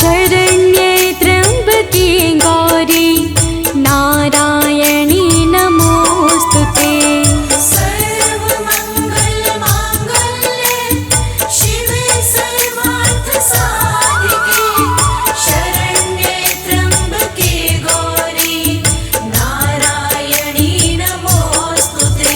शरण्ये त्र्यम्बके गौरी नारायणी नमोस्तुते। सर्वमङ्गलमाङ्गल्ये शिवे सर्वार्थसाधिके शरण्ये त्र्यम्बके गौरी नारायणी नमोस्तुते।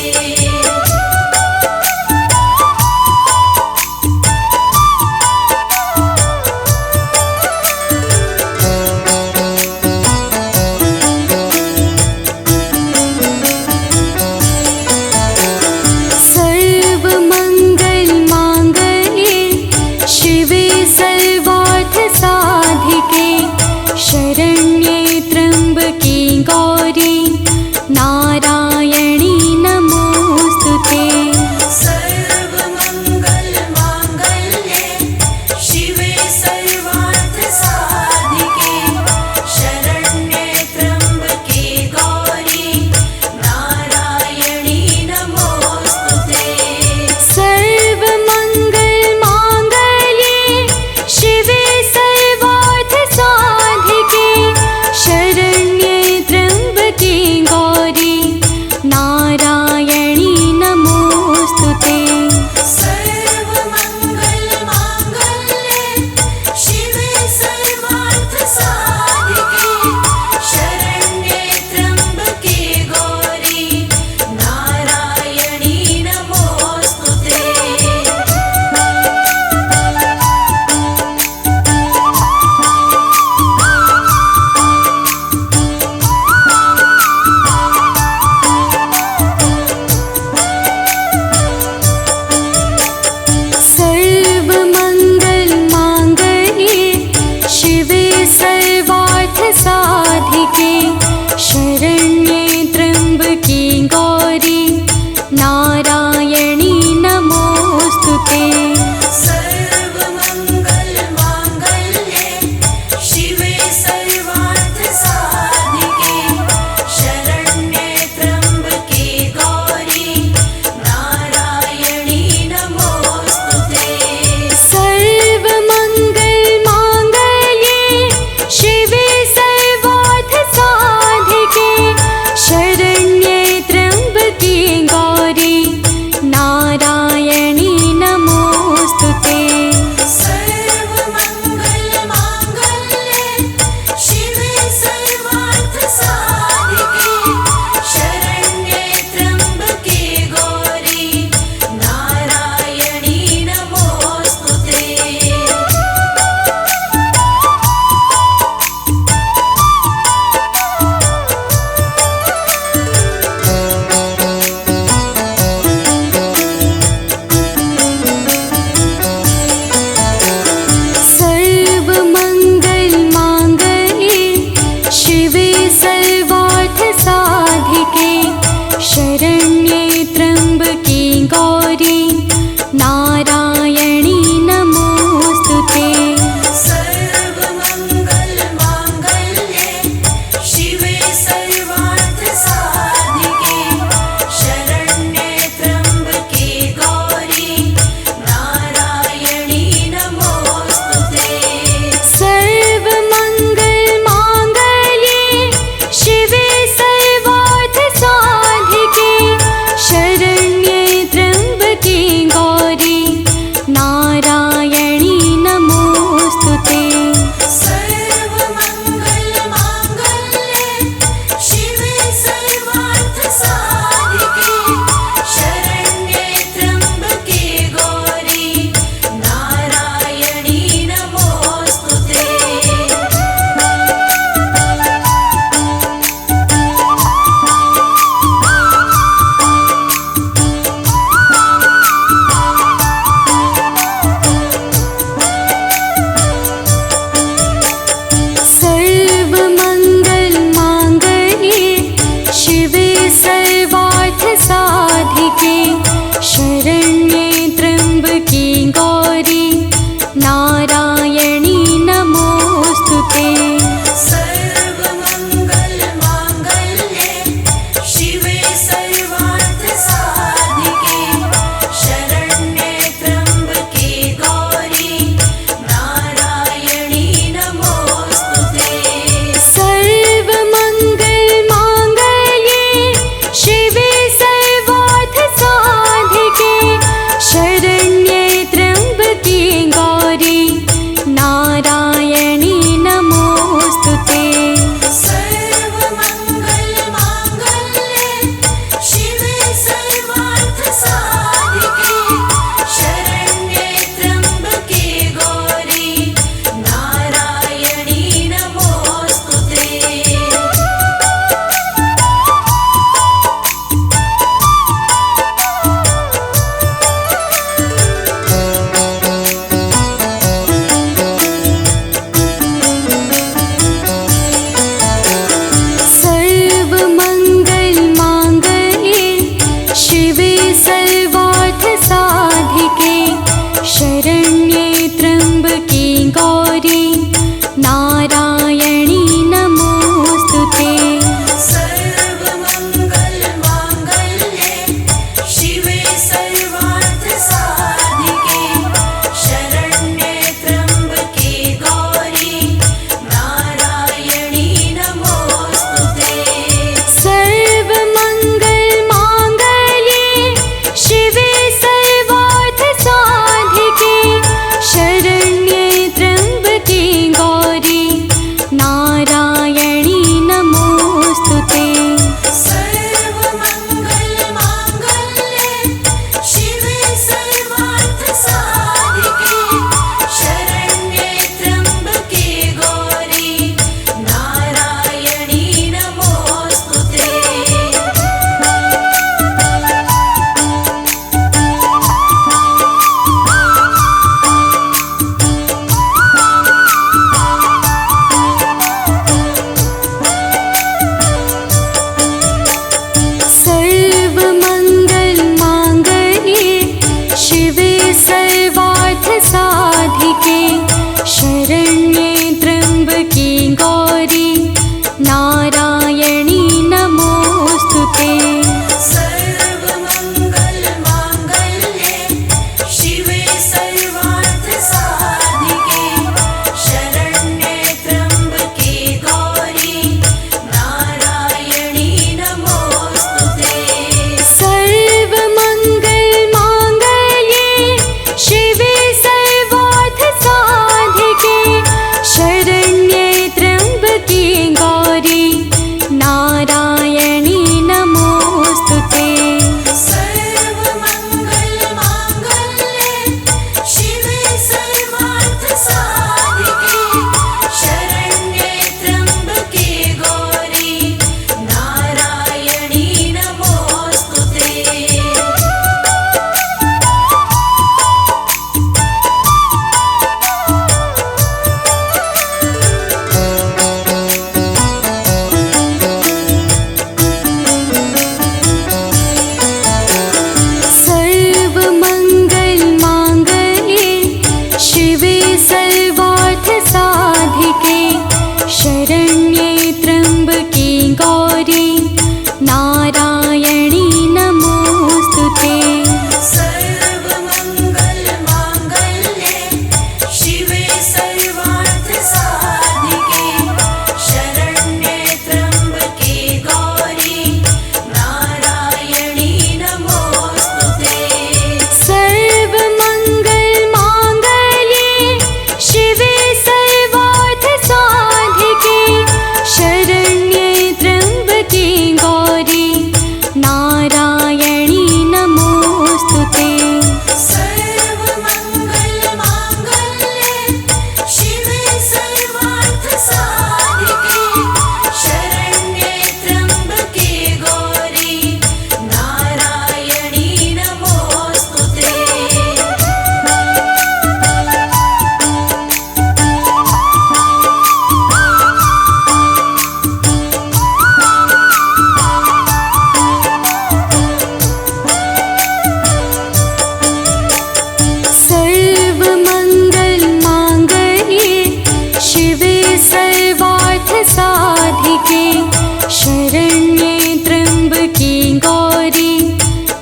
साधिके शरण्ये त्र्यम्बके गौरी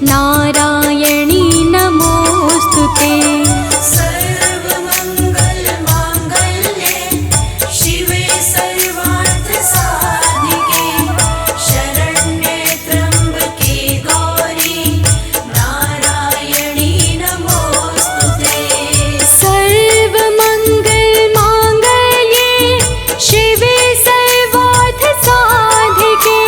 नारायणी नमोऽस्तु ते। सर्वमङ्गलमाङ्गल्ये शिवे सर्वार्थसाधिके शरण्ये त्र्यम्बके गौरी नारायणी नमोऽस्तु ते। सर्वमङ्गलमाङ्गल्ये शिवे सर्वार्थसाधिके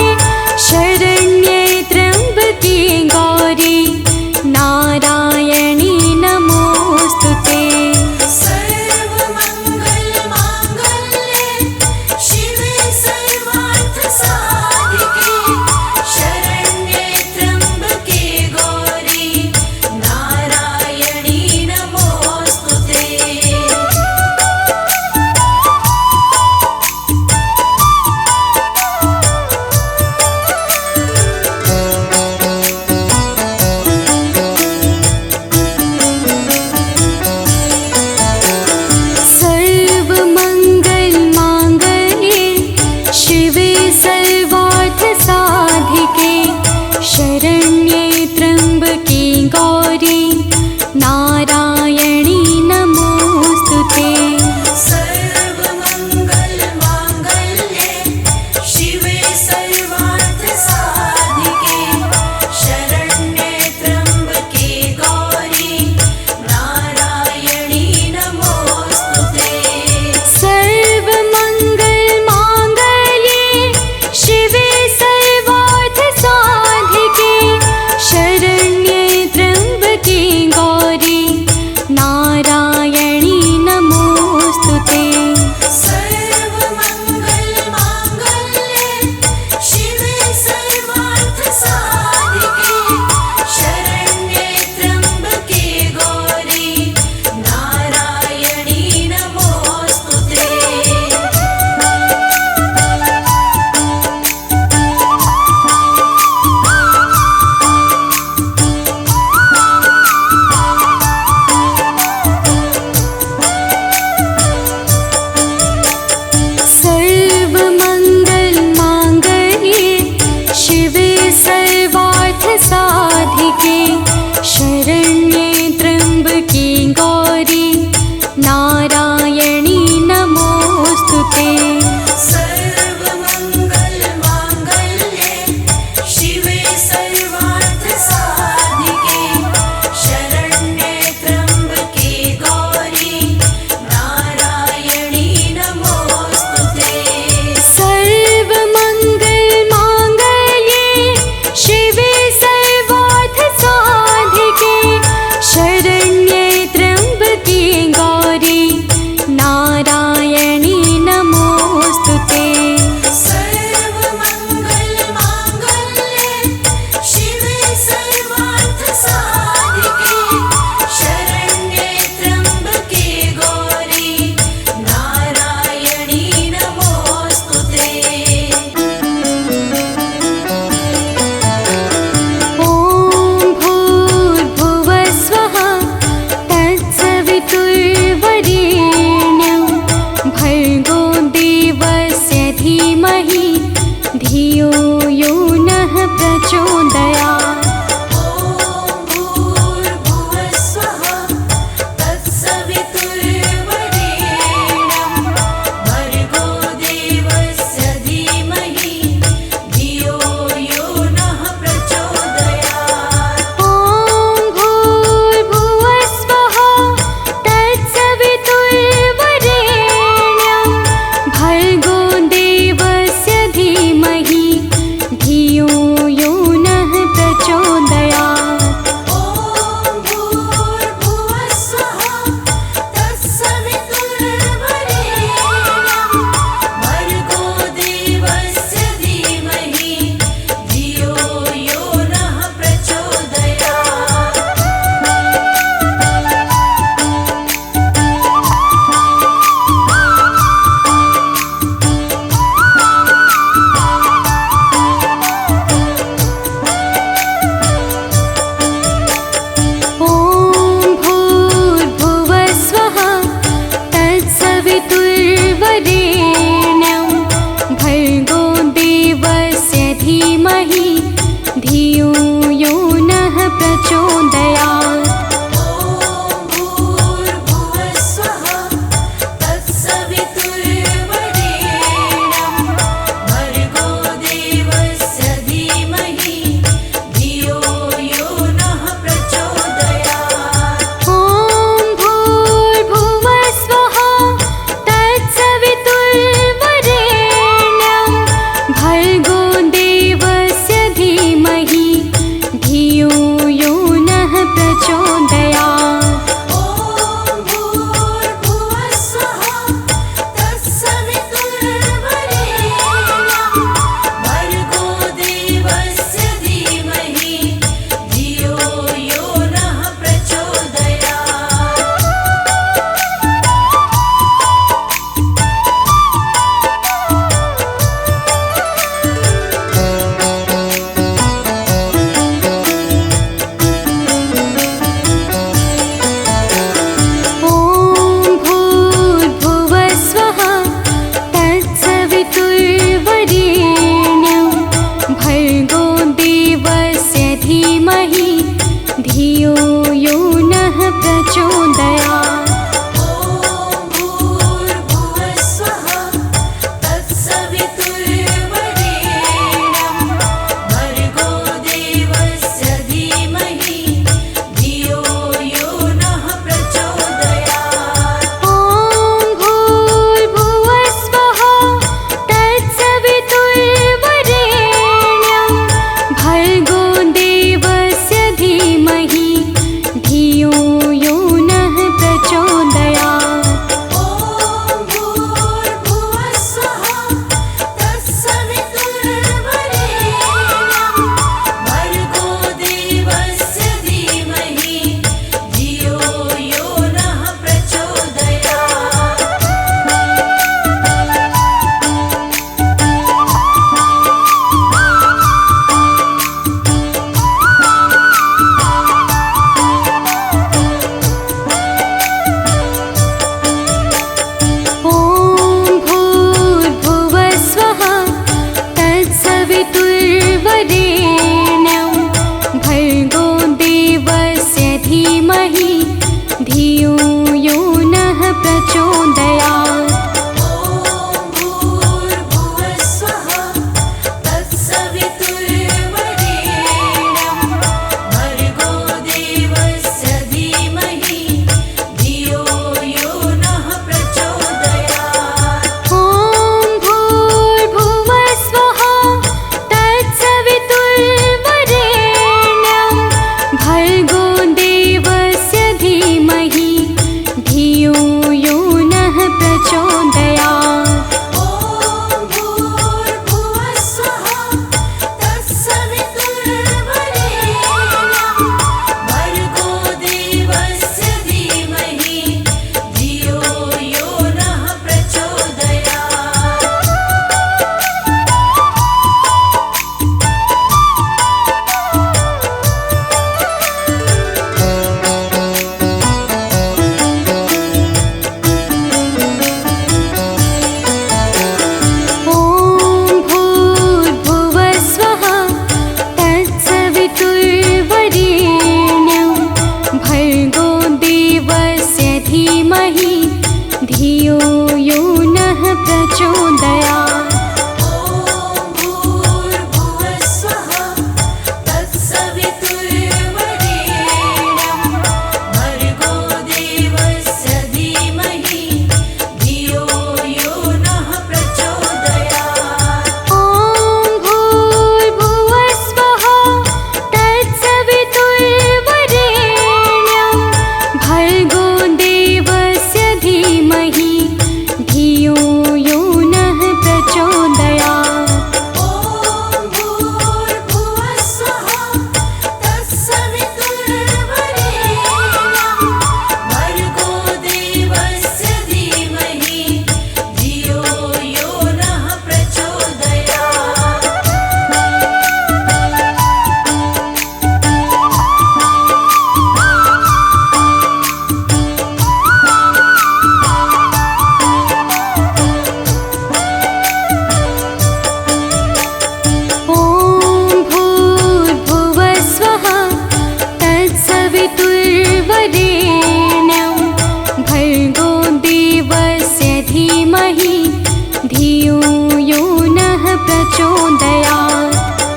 धियो यो नः प्रचोदयात्।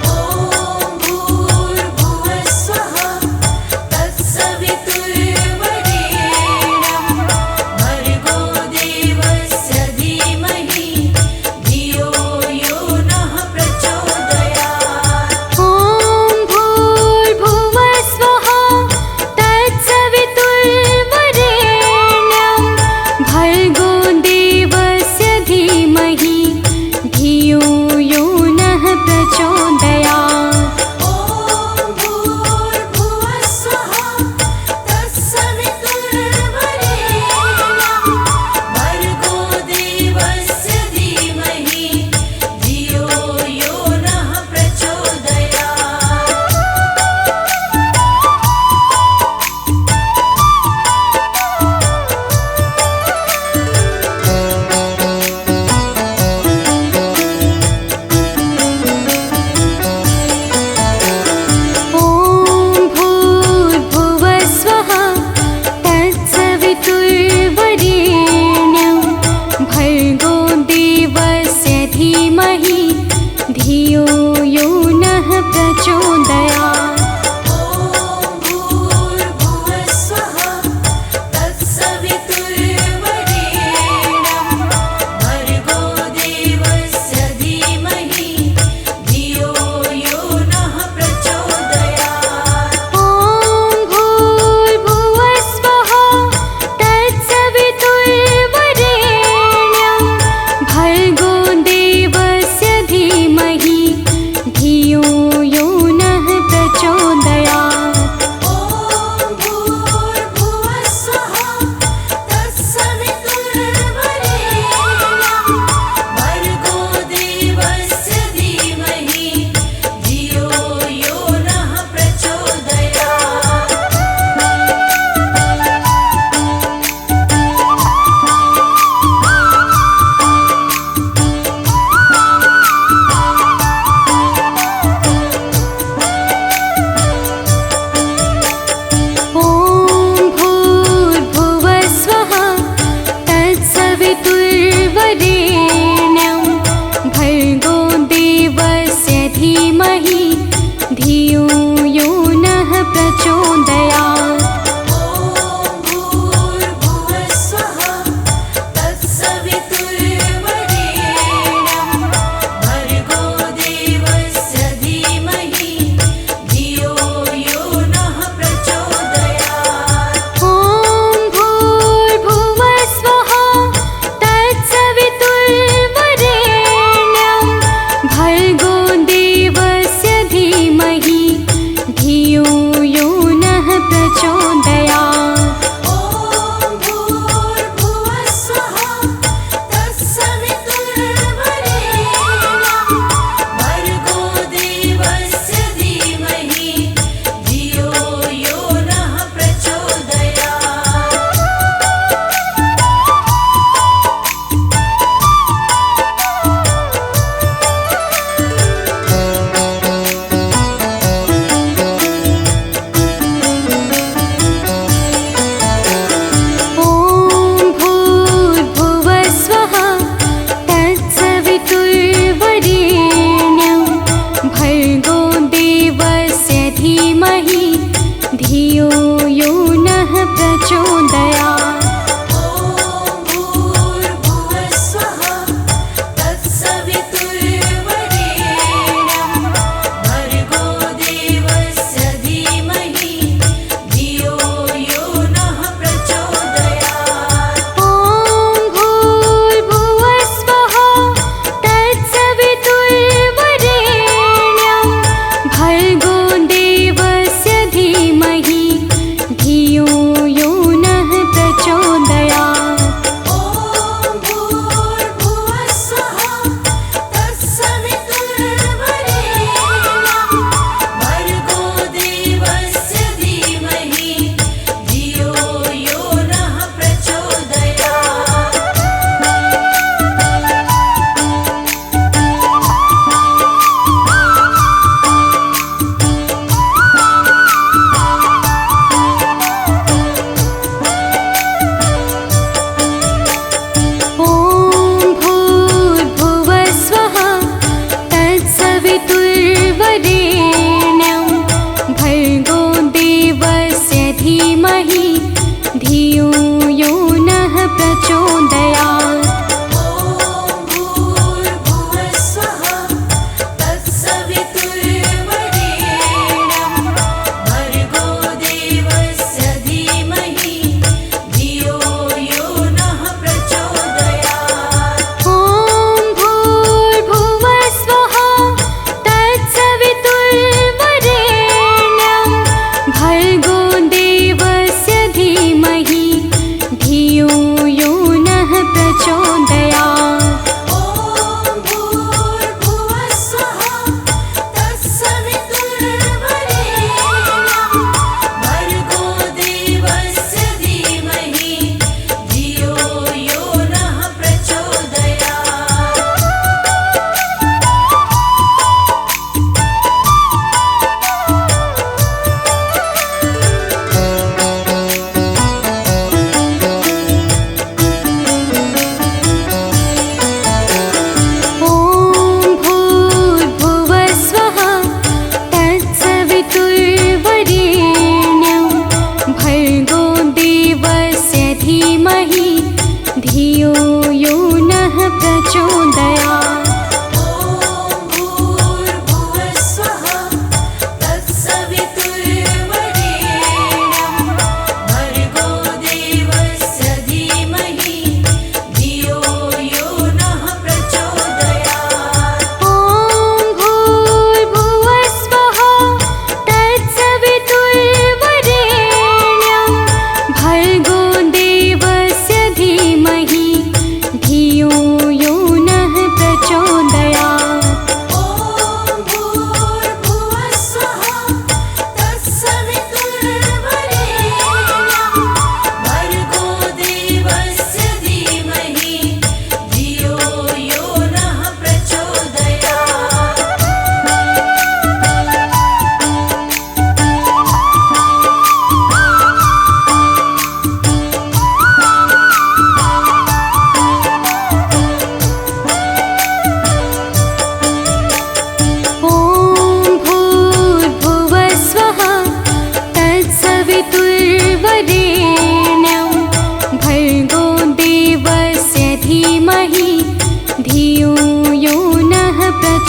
ॐ भूर्भुवस्वः तत्सवितुर्वरेण्यं भर्गो देवस्य धीमहि धियो यो नः प्रचोदयात्। ॐ भूर्भुवस्वः तत्सवितुर्वरेण्यं भर्गो देवस्य धीमहि धियो यो नः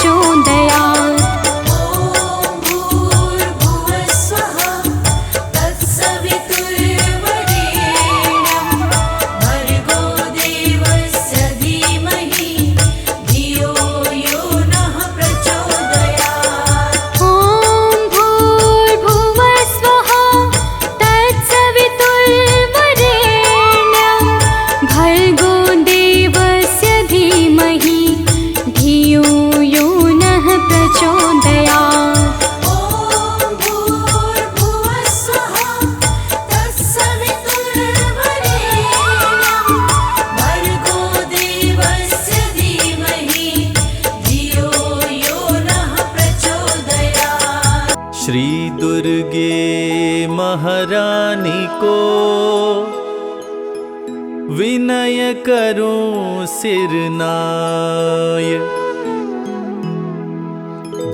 प्रचोदयात्। ॐ भूर्भुवः स्वः तत्सवितुर्वरेण्यं भर्गो देवस्य धीमहि धियो यो नः प्रचोदयात्। ॐ भूर्भुवः स्वः तत्सवितुर्वरेण्यं भर्गो देवस्य धीमहि धियो यो नः प्रचोदयात्। ॐ भूर्भुवः स्वः तत्सवितुर्वरेण्यं भर्गो देवस्य धीमहि धियो यो नः प्रचोदयात्। श्री दुर्गे महारानी को विनय करूं सिरनाय,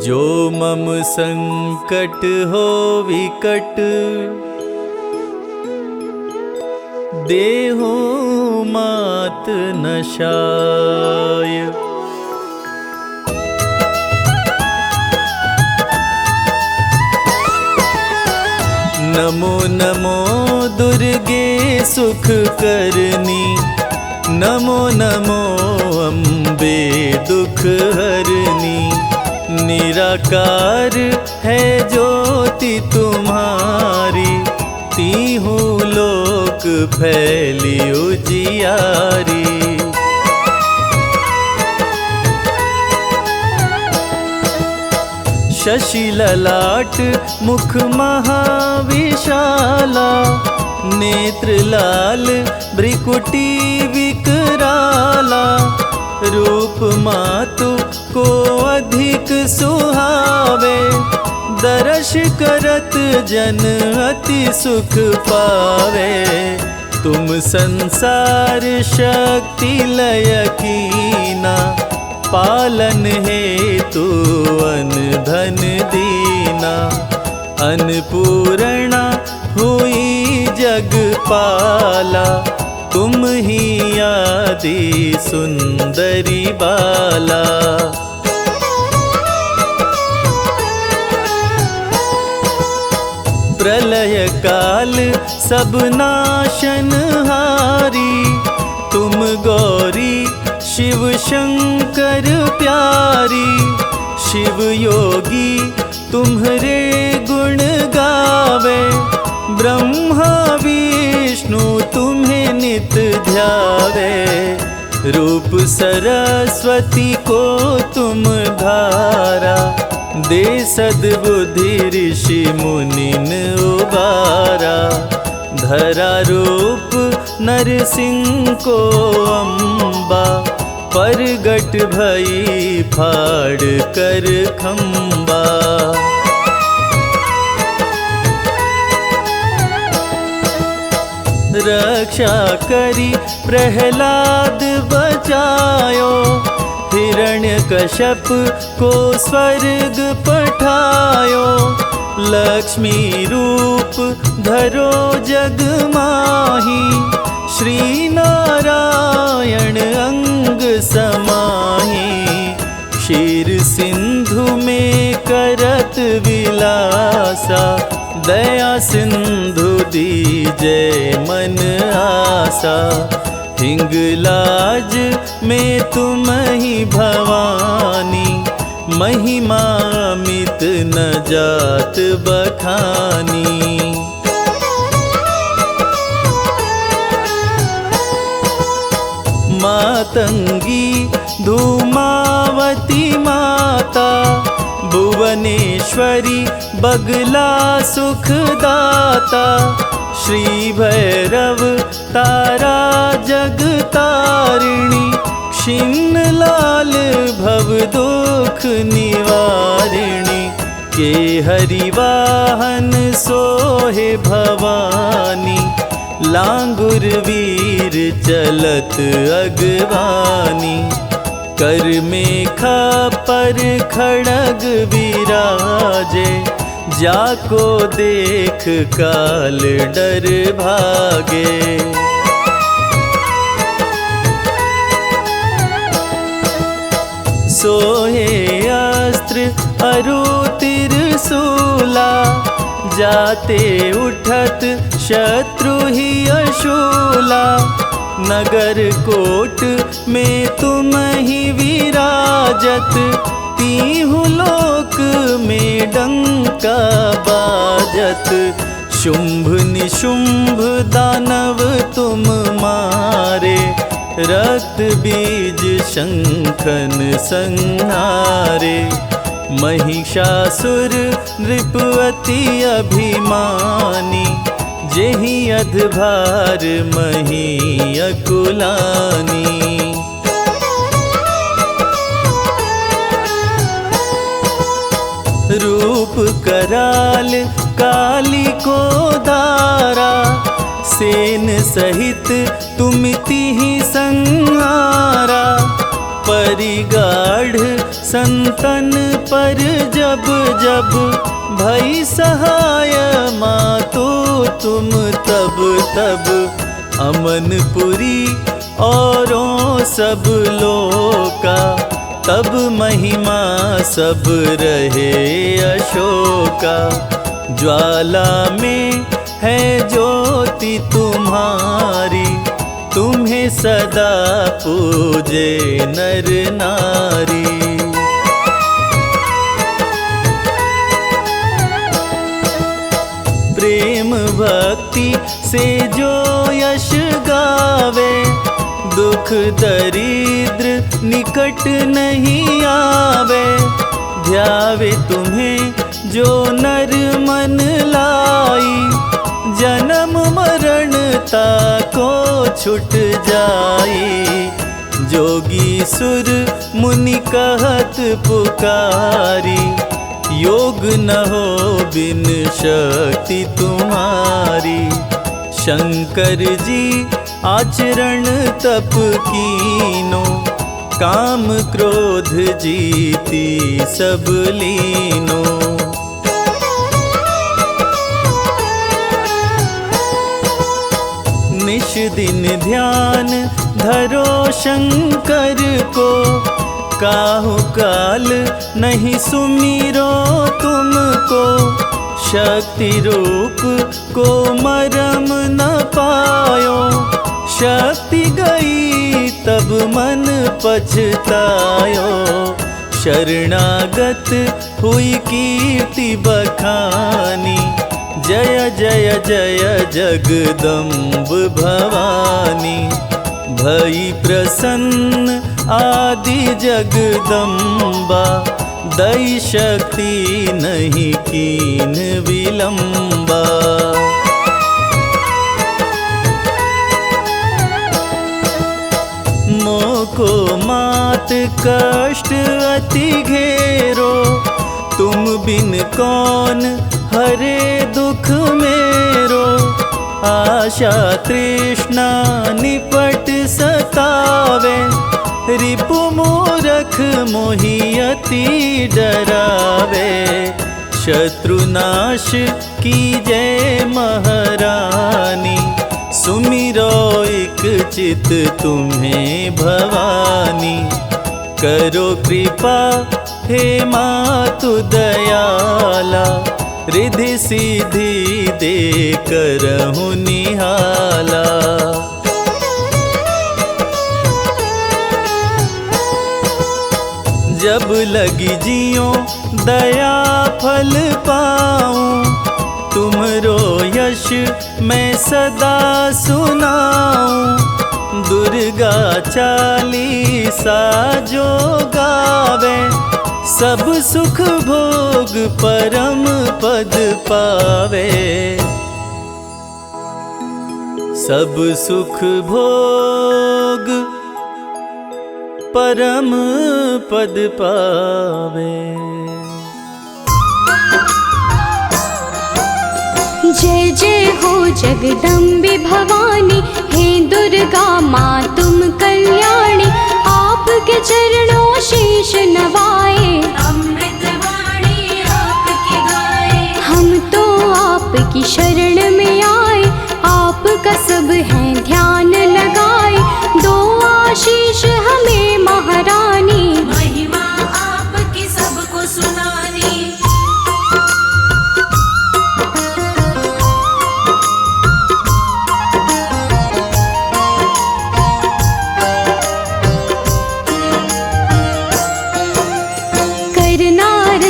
जो मम संकट हो विकट देहु मात नशाय। नमो नमो दुर्गे सुख करनी, नमो नमो अम्बे दुख हरनी। निराकार है ज्योति तुम्हारी, तीहू लोक फैली उजियारी। शशि ललाट मुख महाविशाला, नेत्र लाल भ्रिकुटी विकराला। रूप मातु को अधिक सुहावे, दर्श करत जन अति सुख पावे। तुम संसार शक्ति लय कीना, पालन हेतु अन धन दीना। अन्नपूर्णा हुई जगपाला, तुम ही आदि सुंदरी बाला। प्रलय काल सब नाशनहारी, तुम गौरी शिव शंकर प्यारी। शिव योगी तुम्हारे गुण गावे, ब्रह्मा विष्णु तुम्हें नित ध्यावे। रूप सरस्वती को तुम धारा, दे सद्बुद्धि ऋषि मुनिन उबारा। धरा रूप नरसिंह को अम्बा, परगट भई फाड़ कर खम्बा। रक्षा करी प्रहलाद बचायो, हिरण्यकश्यप को स्वर्ग पठायो। लक्ष्मी रूप धरो जग माही, श्री नारायण अंग समाही। क्षीर सिंधु में करत विलासा, दया सिंधु दीजय मन आसा। हिंगलाज में तुम ही भवानी, महिमा मित न जात बखानी। मातंगी धूमावती माता, भुवनेश्वरी बगला सुखदाता। श्री भैरव तारा जगतारिणी, क्षीण लाल भव दुख निवारिणी। के हरिवाहन सोहे भवानी, लांगुर वीर चलत अगवानी। कर मेखा पर खड़ग विराजे, जाको देख काल डर भागे। सोहे शस्त्र अरु तिरसूला, जाते उठत शत्रु ही अशूला। नगर कोट में तुम ही विराजत, तीहु लोक में डंका बाजत। शुंभ निशुंभ दानव तुम मारे, रक्त बीज शंखन संहारे। महिषासुर नृपति अभिमानी, जेहि अधभार मही अकुलानी। रूप कराल काली को दारा, सेन सहित तुमिति ही संहारा। परिगाढ़ संतन पर जब जब, भई सहाय मातो तुम तब तब। अमनपुरी औरों सब लोका, तब महिमा सब रहे अशोका। ज्वाला में है ज्योति तुम्हारी, तुम्हें सदा पूजे नर नारी। प्रेम भक्ति से जो यश गावे, दुख दरिद्र निकट नहीं आवे। ध्यावे तुम्हें जो नर मन लाई, जन्म मरण ताको छुट जाई। जोगी सुर मुनि कहत पुकारी, योग न हो बिन शक्ति तुम्हारी। शंकर जी आचरण तप कीनो, काम क्रोध जीती सब लीनो। निश दिन ध्यान धरो शंकर को, काहु काल नहीं सुमिरो तुमको। शक्ति रूप को मरम न पायो, शक्ति गई तब मन पछतायो। शरणागत हुई कीर्ति बखानी, जय जय जय जगदम्ब भवानी। भई प्रसन्न आदि जगदम्बा, दई शक्ति नहीं कीन विलंबा। मोको मात कष्ट अति घेरो, तुम बिन कौन हरे दुख मेरो। आशा तृष्णा निपट सतावे, रिपु मूरख मोहि अति डरावे। शत्रुनाश कीजै महारानी, सुमिरो एक चित तुम्हें भवानी। करो कृपा हे मातु दयाला, रिधि सिद्धि दे करहु निहाला। जब लगी जियो दया फल पाऊं, तुमरो यश मैं सदा सुनाऊं। दुर्गा चालीसा जो गावे, सब सुख भोग परम पद पावे। सब सुख भोग परम पद पावे। जय जय हो जगदम्बे भवानी, हे दुर्गा माँ तुम कल्याणी। आपके चरणों शीश नवाए, अमृत वाणी आपकी गाए। हम तो आपकी शरण में आए, आपका सब है ध्यान लगाए। दो आशीष हमें महारानी, महिमा आपकी सबको सुनाए।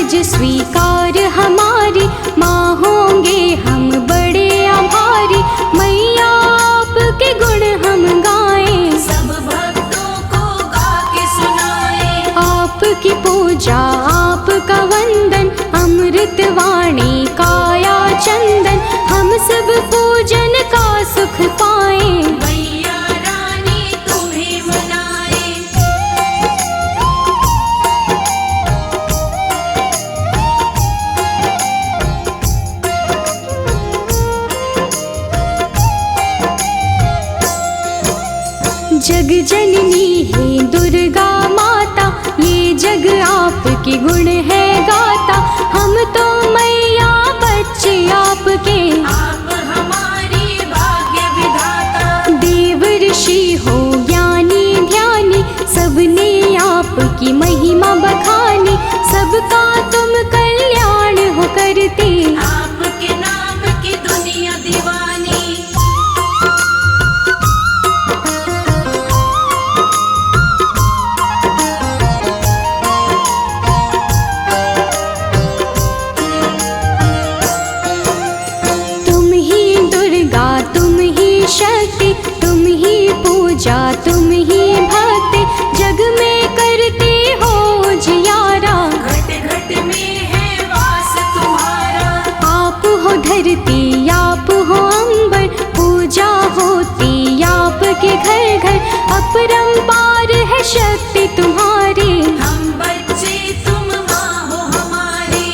रोज स्वीकार हमारी, माँ होंगे हम बड़े आभारी। मैया आपके गुण हम गाएं, सब भक्तों को गा के सुनाए। आपकी पूजा आपका वंदन, अमृत वाणी काया चंदन। हम सब पूजन का सुख पाएं, मैया रानी तुम्हें मनाए। जग जननी है दुर्गा माता, ये जग आपके गुण है गाता। हम तो मैया बच्चे आपके, आप हमारी भाग्य विधाता। देव ऋषि हो ज्ञानी ध्यानी, सबने आपकी महिमा बखानी। सबका तुम कल्याण हो करते, आपके नाम की दुनिया दीवानी। तुम ही दुर्गा तुम ही शक्ति, तुम ही पूजा तुम ही भक्ति। जग में करते हो जियारा, घट घट में है वास तुम्हारा। आप हो धरती आप हो अंबर, पूजा होती आपके घर घर। अपरंपार है शक्ति तुम्हारी, हम बच्चे तुम माँ हो हमारी।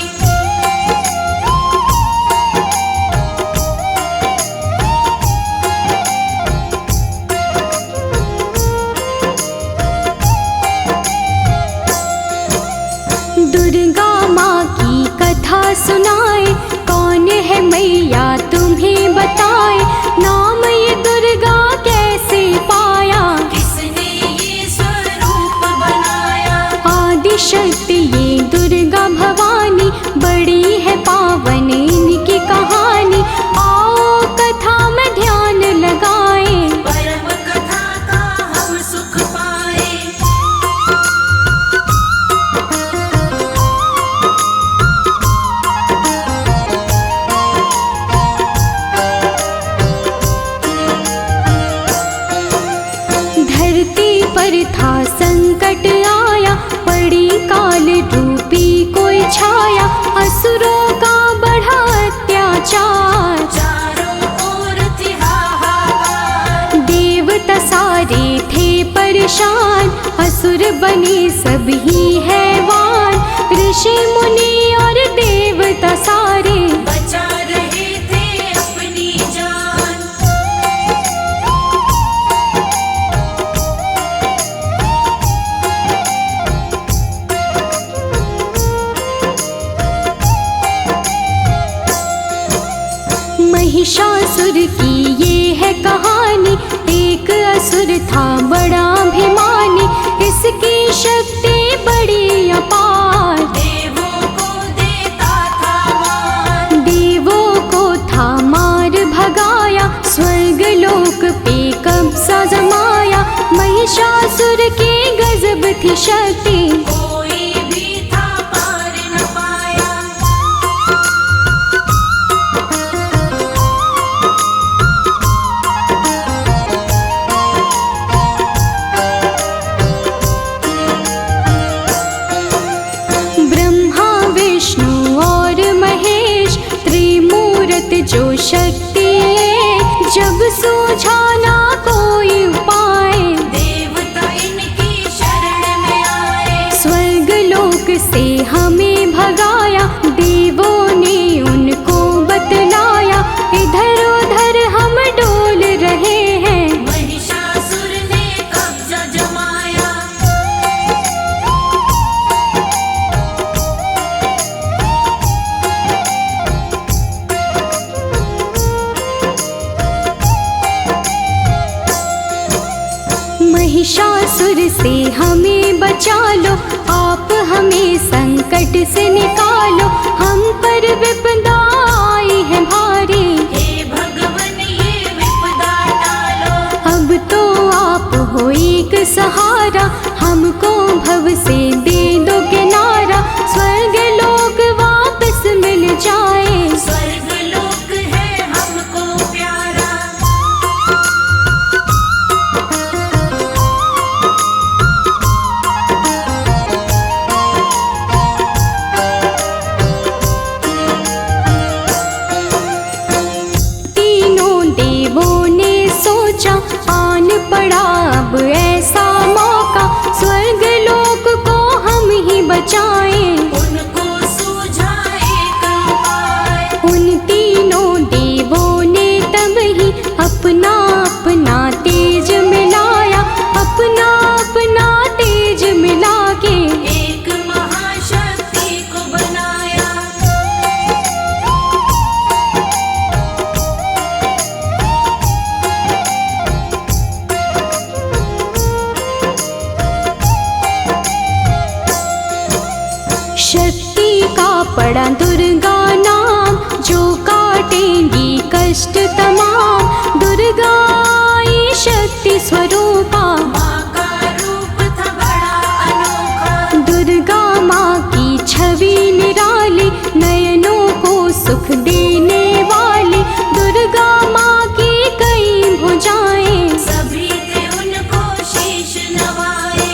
दुर्गा माँ की कथा सुनाए, कौन है मैया तुम्हें बताए। नाम ये दुर्गा कैसे पाया, किसने ये स्वरूप बनाया। आदि शक्ति ये दुर्गा भवानी, बड़ी है पावन इनकी कहानी। आओ कथा में ध्यान लगाएं, परम कथा का हम सुख पाए। धरती पर था संकट आया, पड़ी काल रूपी कोई छाया। असुरों का बढ़ा अत्याचार, चारों ओर थी हाहाकार। देवता सारे थे परेशान, असुर बने सभी हैवान। ऋषि मुनि और देवता सारे, बचा रहे थे अपनी जान। महिषासुर की ये है कहानी, एक असुर था बड़ा अभिमानी। इसकी शक्ति बड़ी अपार, देवों को देता था मान। देवों को था मार भगाया, स्वर्ग लोक पे कब्जा जमाया। महिषासुर की गजब थी शक्ति, कोई भी था पार न पाया। ब्रह्मा विष्णु और महेश, त्रिमूर्त जो शक्ति है। जब सूझा ना कोई उपाय, देवता इनकी शरण में आए। स्वर्ग लोक से हमें भगाया, देवों ने उनको बतलाया। इधर उधर हम डोल रहे हैं, महिषासुर ने कब्जा जमाया। महिषासुर से हमें बचा लो, आप हमें संकट से निकालो। हम पर विपदा आई है भारी, हे भगवन ये विपदा टालो। अब तो आप हो एक सहारा। हमको भव से दे दो किनारा, स्वर्ग लोक शक्ति का पड़ा दुर्गा नाम, जो काटेंगी कष्ट तमाम। दुर्गा आई शक्ति स्वरूपा, माँ का रूप था बड़ा अनोखा। दुर्गा माँ की छवि निराली, नयनों को सुख देने वाली। दुर्गा माँ की कई भुजाएं, सभी थे उनको शीश नवाए।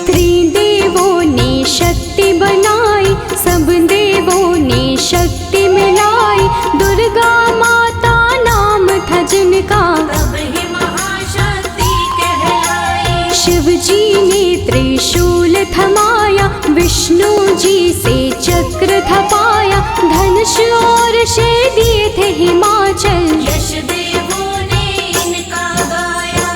त्रिदेवों ने शक्ति बनाई, सब देवों ने शक्ति मिलाई। दुर्गा माता नाम था जिनका, तब ही महाशक्ति कहलाई। शिव जी ने त्रिशूल थमाया, विष्णु जी से चक्र थपाया। धनुष और शे दिए थे हिमाचल, यश देवों ने इनका गाया।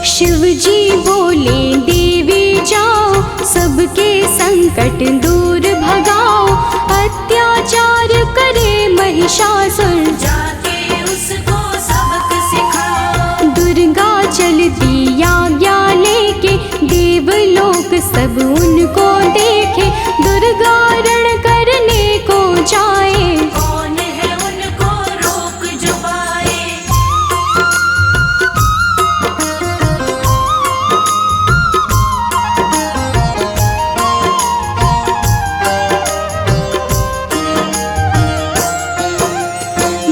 शिव जी बोले देवी जाओ, सबके संकट दूर भगाओ। अत्याचार करे महिषासुर, जाके उसको सबक सिखाओ। दुर्गा चलती आज्ञा लेके, देवलोक सब उनको देखे। दुर्गा रण करने को जाए, कौन है उनको रोक जो पाए।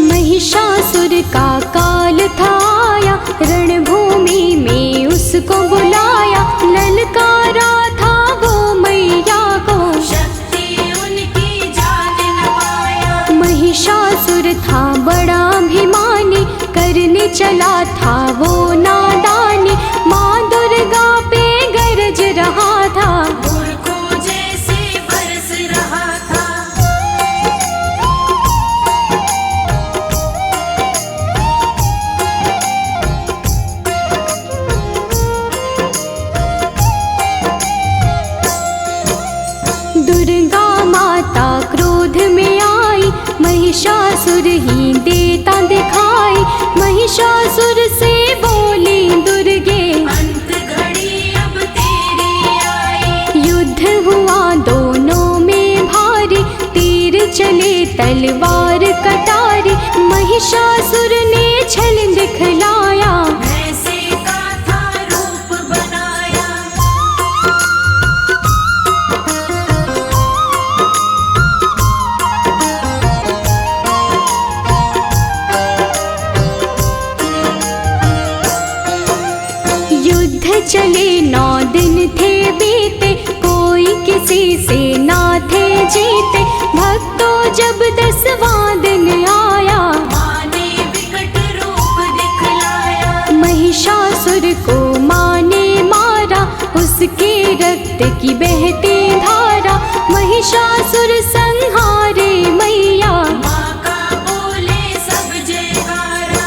महिषासुर का काल था आया, रणभूमि में उसको बुलाया। ललकारा था वो मैया को, शक्ति उनकी जान न पाया। महिषासुर था बड़ा अभिमानी, करने चला था वो नादानी। माँ दुर्गा पे गरज रहा था, मूर्खों जैसे बरस रहा था। दुर्गा माता क्रोध में आई, महिषासुर ही देता दिखाई। महिषासुर से बोली दुर्गे, अंत घड़ी अब तेरी आई। युद्ध हुआ दोनों में भारी, तीर चले तलवार कटारी। महिषासुर ने छल दिखलाया, भैंसे का था रूप बनाया। युद्ध चले 9 दिन थे बीते, कोई किसी से ना थे जीते। भक्तों जब 10वां दिन आया, माँ ने विकट रूप दिखलाया। महिषासुर को माँ ने मारा, उसके रक्त की बहती धारा। महिषासुर संहारे मैया, माँ का बोले सब जयकारा।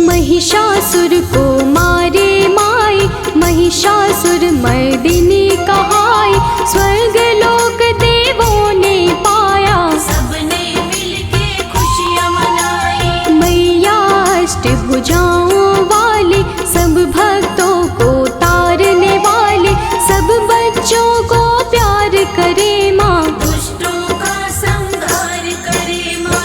महिषासुर को मारे माई, महिषासुर मर्दिनी कहाई। स्वर्ग लोक देवों ने पाया, सबने मिलके खुशियाँ मनाई। मैया अष्टभुजाओं वाली, सब भक्तों को तारने वाली। सब बच्चों को प्यार करे माँ, दुष्टों का संहार करे माँ।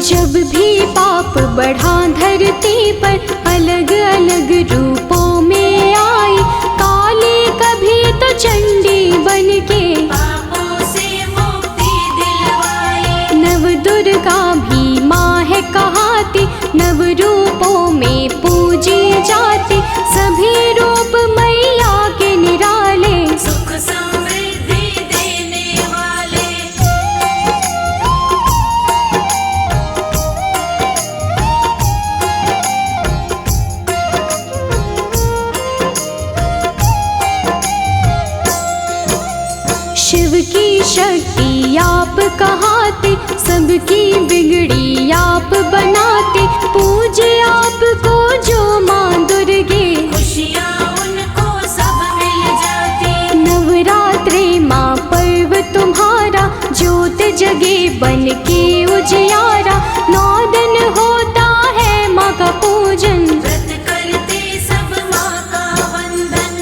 जब भी पाप बढ़ा धरती पर, अलग अलग रूपों में आई। काली कभी तो चंडी बन के, पापों से मुक्ति दिलवाई। नव दुर्गा भी माँ है कहाती। नव रूपों में पूजी जाती, शक्ति आप कहाते, सबकी बिगड़ी आप बनाते। पूजे आपको जो माँ दुर्गे, खुशियाँ उनको सब मिल जाती। नवरात्रे माँ पर्व तुम्हारा, ज्योत जगे बन के उजियारा। 9 दिन होता है माँ का पूजन, व्रत करते सब माँ का वंदन।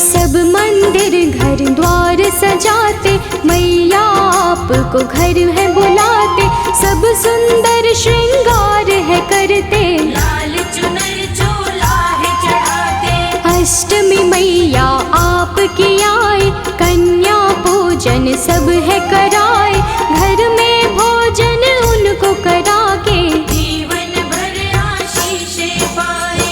सब मंदिर घर द्वार सजाते, मैया आपको घर है बुलाते। सब सुंदर श्रृंगार है करते, लाल चुनर चोला है चढ़ाते। अष्टमी मैया आपकी आए, कन्या पूजन सब है कराए। घर में भोजन उनको करा के, जीवन भर आशीषें पाए।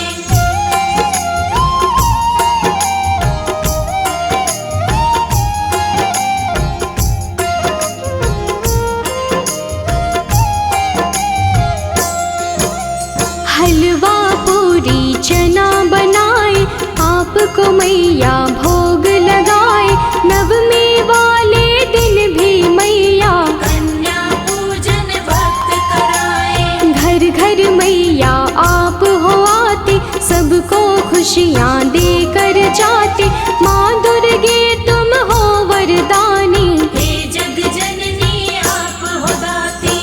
हलवा पूरी चना बनाए, आपको मैया भोग लगाए। नवमी वाले दिन भी मैया कन्या पूजन भक्त कराए। घर घर मैया आप हो आते, सबको खुशियाँ देकर जाते। माँ दुर्गे तुम हो वरदानी, हे जग जननी आप हो दाती।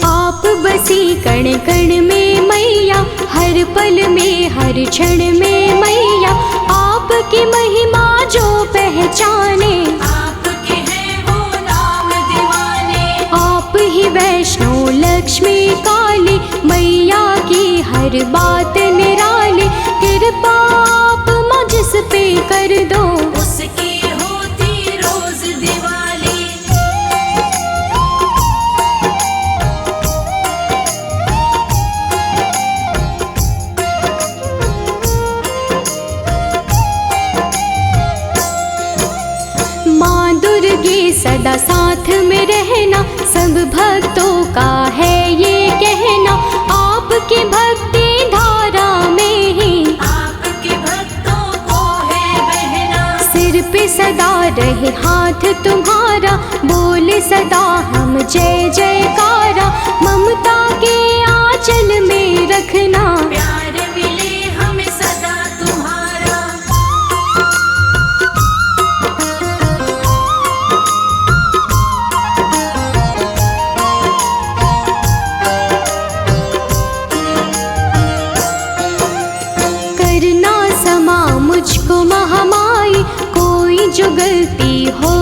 आप बसी कण कण में मैया, हर पल में हर क्षण में मैया। आपकी महिमा जो पहचाने, आपके हैं वो नाम दीवाने। आप ही वैष्णो लक्ष्मी काली, मैया की हर बात निराली। कृपा आप मुझ पे कर दो, उसकी होती रोज दिवाली। माँ दुर्गे सदा साथ में रहना, सब भक्तों का है ये कहना। आपकी भक्ति धारा में ही आपके भक्तों को है बहना। सिर पे सदा रहे हाथ तुम्हारा, बोले सदा हम जय जयकारा। ममता के आंचल में रखना, प्यार मिले हमें सदा तुम्हारा। करना समा मुझको महामाई, कोई जो गलती हो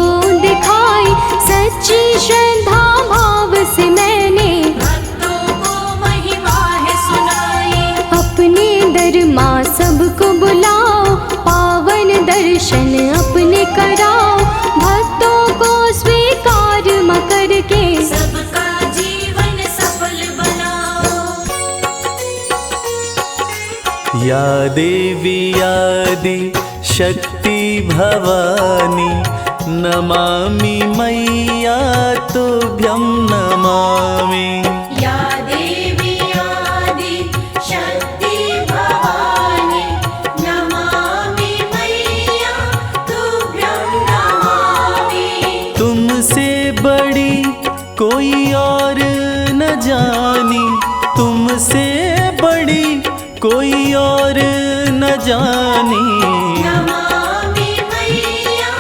दिखाई। सच्ची श्रद्धा भाव से मैंने भक्तों को महिमा है सुनाई। अपने दर माँ सबको बुलाओ, पावन दर्शन अपने कराओ। भक्तों को स्वीकार म करके, सबका जीवन सफल बनाओ। या देवी आदि शक्ति भवानी, नमामि मैया तुभ्यं नमामि। या देवी आदि शक्ति भवानी, नमामि मैया तुभ्यं नमामि। तुमसे बड़ी कोई और न जानी, तुमसे बड़ी कोई और न जानी। नमामि मैया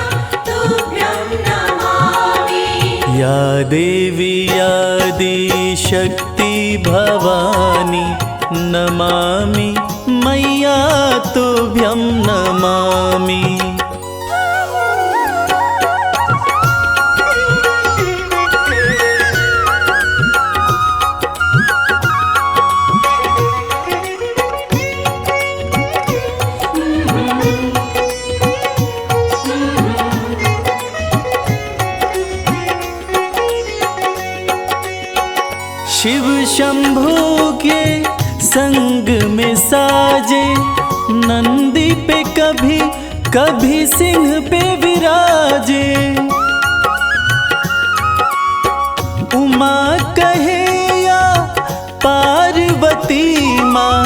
तुभ्यं नमामि। या देवी आदि शक्ति भवानी, नमामि मैया तुभ्यं नमामि। शंभू के संग में साजे, नंदी पे कभी कभी सिंह पे विराजे। उमा कहे या पार्वती माँ,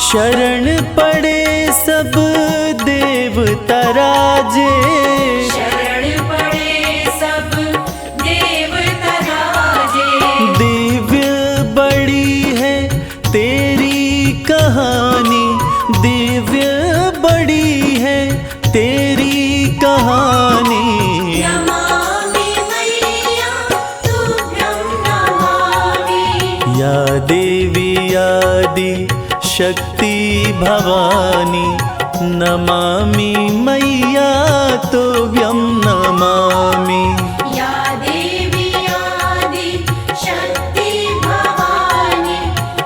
शरण पड़े सब देवता राजे। शरण पड़े सब देवता राजे। दिव्य बड़ी है तेरी कहानी, दिव्य बड़ी है तेरी कहानी। नमामि मैया तुभ्यं नमामि। या देवी आदि शक्ति भवानी, नमामि मैया तुभ्यं नमामि। या देवी आदि शक्ति भवानी,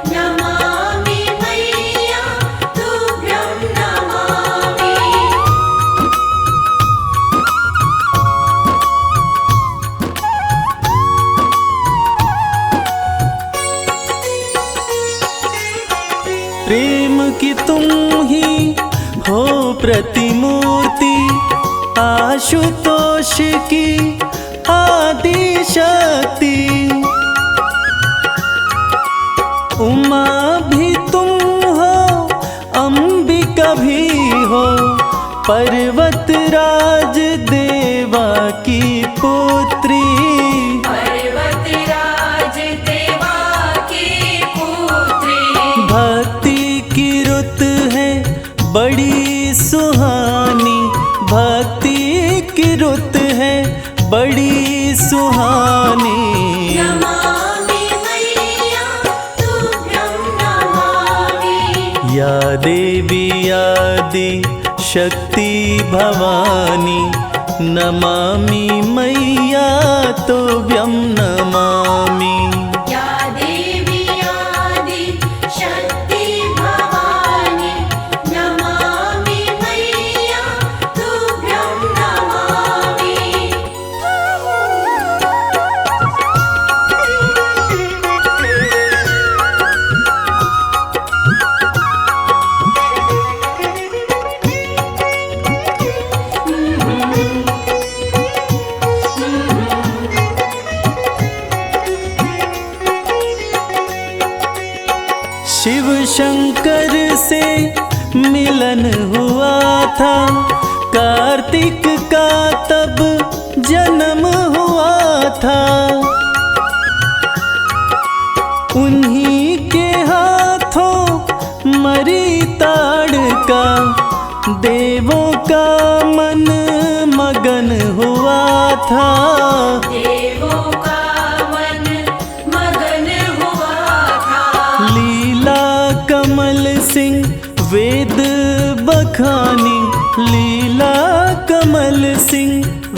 नमामि मैया तुभ्यं नमामि। प्रेम की तुम ही हो प्रतिमूर्ति, आशुतोष की आदि शक्ति। उमा भी तुम हो, अंबिका भी हो, पर्वतराज देवा की पुत्री। पर्वतराज देवा की पुत्री। भक्ति की रुत है बड़ी सुहानी, भक्ति की रुत है बड़ी सुहानी। नमामि मैया तुभ्यं नमामि। या देवी आदि शक्ति भवानी, नमामि मैया तुभ्यं नमामि। या देवी आदि शक्ति भवानी, नमामि मैया तुभ्यं नमामि। शिव शंकर से मिलन हुआ था, कार्तिक का तब जन्म हुआ था। उन्हीं के हाथों मरी ताड़का, देवों का मन मगन हुआ था। देवों का मन मगन हुआ था। लीला कमल सिंह वेद बखानी, लीला कमल सिंह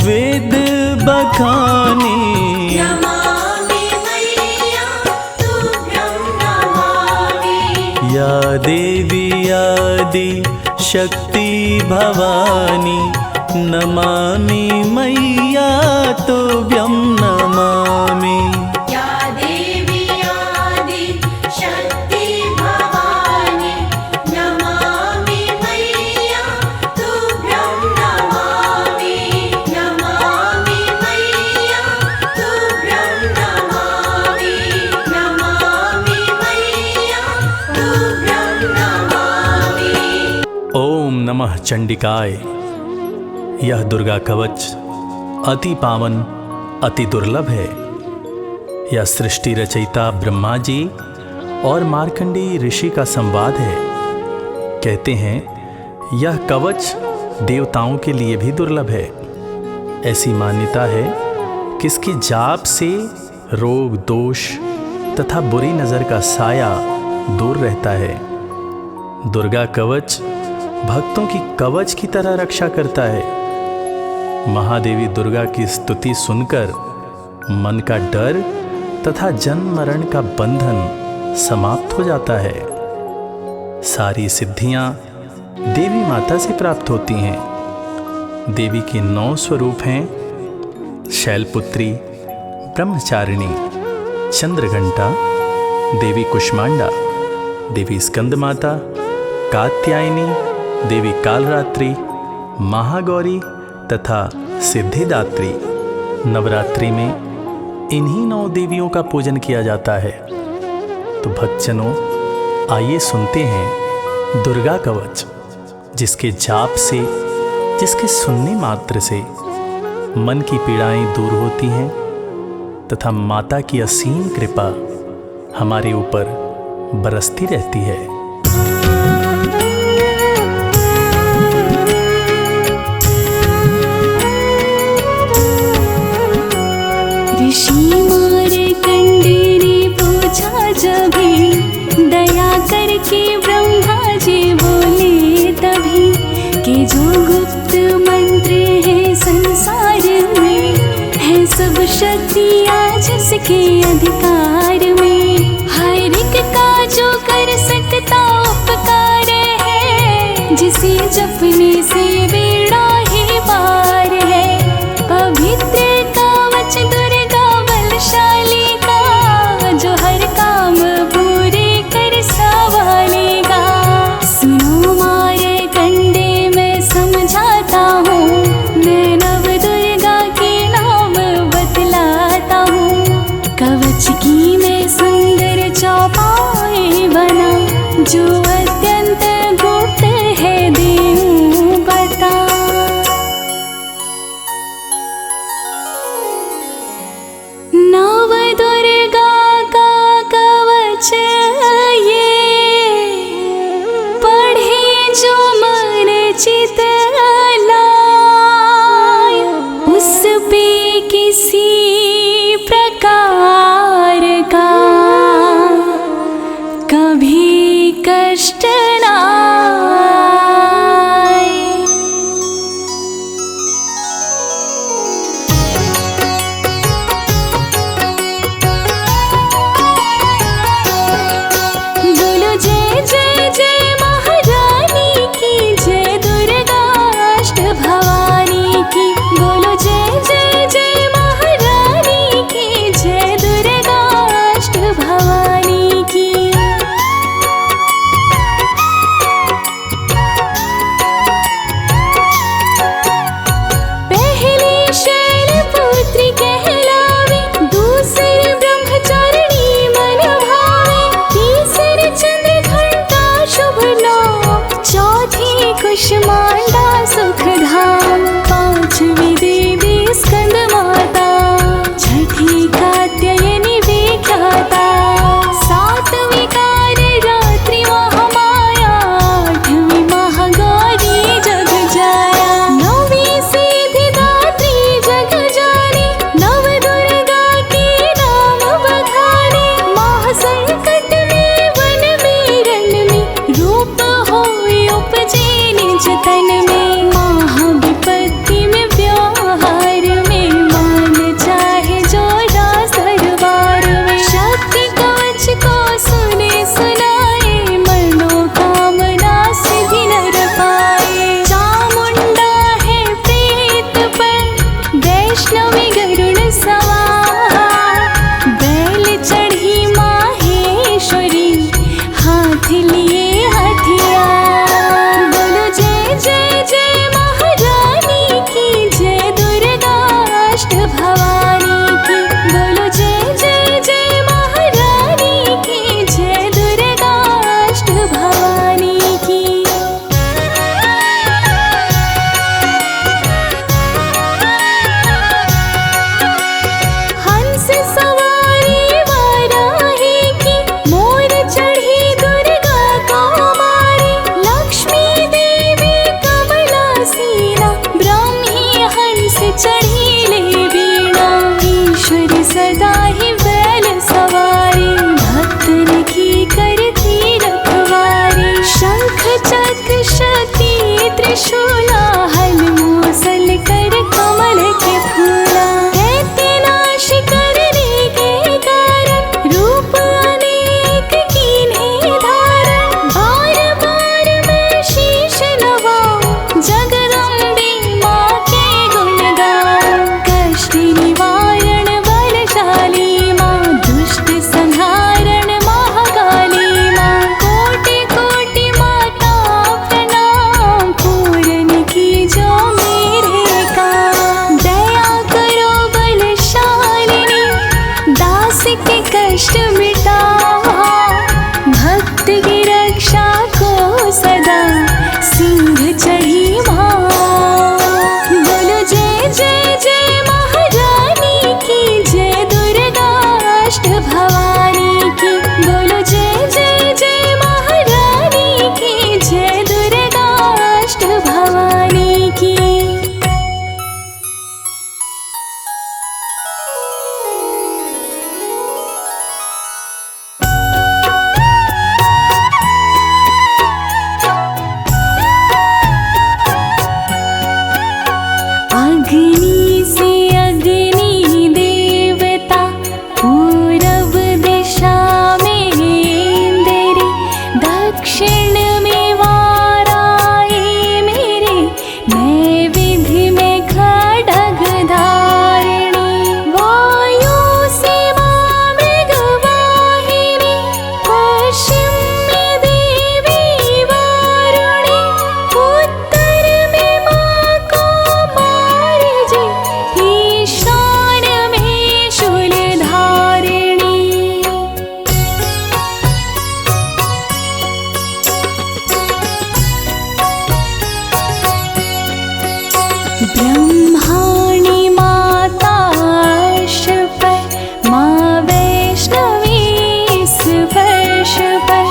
वेद बखानी। नमामि मैया तुभ्यं नमामि। या देवी आदि शक्ति भवानी, नमामि मैया तुभ्यं नमामि। या देवी आदि शक्ति भवानी, नमामि मैया तुभ्यं नमामि। नमामि मैया तुभ्यं नमामि। नमामि मैया तुभ्यं नमामि। ओम नमः चंडिकाय। यह दुर्गा कवच अति पावन, अति दुर्लभ है। यह सृष्टि रचयिता ब्रह्मा जी और मार्कंडेय ऋषि का संवाद है। कहते हैं यह कवच देवताओं के लिए भी दुर्लभ है। ऐसी मान्यता है कि इसके जाप से रोग, दोष तथा बुरी नज़र का साया दूर रहता है। दुर्गा कवच भक्तों की कवच की तरह रक्षा करता है। महादेवी दुर्गा की स्तुति सुनकर मन का डर तथा जन्म मरण का बंधन समाप्त हो जाता है। सारी सिद्धियां देवी माता से प्राप्त होती हैं। देवी के 9 स्वरूप हैं: शैलपुत्री, ब्रह्मचारिणी, चंद्रघंटा, देवी कुष्मांडा, देवी स्कंद माता, कात्यायनी, देवी कालरात्रि, महागौरी तथा सिद्धिदात्री। नवरात्रि में इन्हीं 9 देवियों का पूजन किया जाता है। तो भक्तजनों, आइए सुनते हैं दुर्गा कवच, जिसके जाप से, जिसके सुनने मात्र से मन की पीड़ाएं दूर होती हैं तथा माता की असीम कृपा हमारे ऊपर बरसती रहती है। ऋषि मार्कंडे ने पूछा जभी, दया करके ब्रह्मा जी बोले तभी, कि जो गुप्त मंत्र है संसार में, है सब शक्तियाँ जिसके अधिकार में। हर एक का जो कर सकता उपकार है, जिसे जपने से बेड़ा ही पार है। पवित्र कवच दुर्गा बलशाली का, जो हर काम पूरे कर संभालेगा। सुनो मार्कंडे मैं समझाता हूँ, मैं नव दुर्गा के नाम बतलाता हूँ। कवच की मैं सुंदर चौपाई बना, जो अत्यंत गुप्त है देऊँ बता। नव दुर्गा का कवच ये, पढ़े जो मन चित लाय, उस पे किसी प्रकार का कभी कष्ट ना आए। बोलो जय जय जय महारानी की, जय दुर्गा अष्ट भवानी की। बोलो जय जय जय महारानी की, जय दुर्गा अष्ट भवानी की। पहली शैलपुत्री कहलावे, दूसरी ब्रह्मचारिणी मन भावे, तीसरी चंद्रघंटा शुभ नाम, चौथी कुष्मांडा सुख धाम, पांचवी देवी स्कंद माता, छठी कात्यायनी विख्याता, सातवीं कालरात्रि महामाया, आठवीं महागौरी जग जाया, नौवीं सिद्धिदात्री जग जानी, नव दुर्गा के नाम बखाने। महासंकट में वन में रण में, रूप होए उपजे निज तन में, महाविपत्ति में व्यवहार में, मान चाहे जो राज दरबार में। शक्ति कवच को सुने सुनाए, मनोकामना सिद्धि नर पाए। चामुंडा है प्रेत पर, वैष्णवी गरुड़ सवार, बैल चढ़ी माहेश्वरी, हाथ लिए हथियार। बोलो जय जय जय महारानी की, जय दुर्गा अष्ट भवानी की। बोलो जय जय जय महारानी की, जय दुर्गा अष्ट भवानी की। हंस सवारी वाराही की, मोर चढ़ी दुर्गा कौमारी, लक्ष्मी देवी कमला सीना, ब्राह्मी हंस चढ़ी ले वीणा। ईश्वरी सदा ही बैल सवारी, भक्तन की करती रखवारी। शंख चक्र शक्ति त्रिशूला, हल मूसल कर कमल के फूला। दैत्य नाश करने के कारण, रूप अनेक कीन्हे धारण। बार बार मैं शीश नवाऊं, जगदम्बे माँ के गुण गाऊं। अग्नि से अग्नि देवता, पूरब दिशा में इंद्र, दक्षिण में वाराही मेरे, नैवेद्य में खड्ग धारिणी, वायु से मां मृगवाहिनी, पश्चिम में देवी वारुणी, उत्तर में मां कौमारजी, ईशान में शूलधारिणी। ब्रह्माणी माता पर, माँ वैष्णवी स्पर्श पर,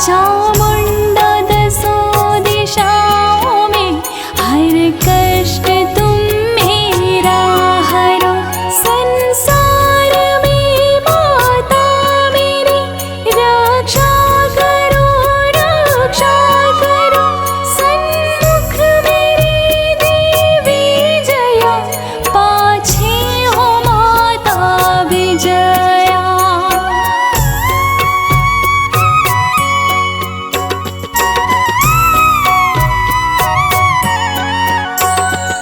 चामुंडा दसों दिशाओं में, हर कष्ट तुम मेरा हरो। संसार में माता मेरी, रक्षा करो रक्षा करो, सन्मुख मेरी देवी जया, पाछे हो माता विजया।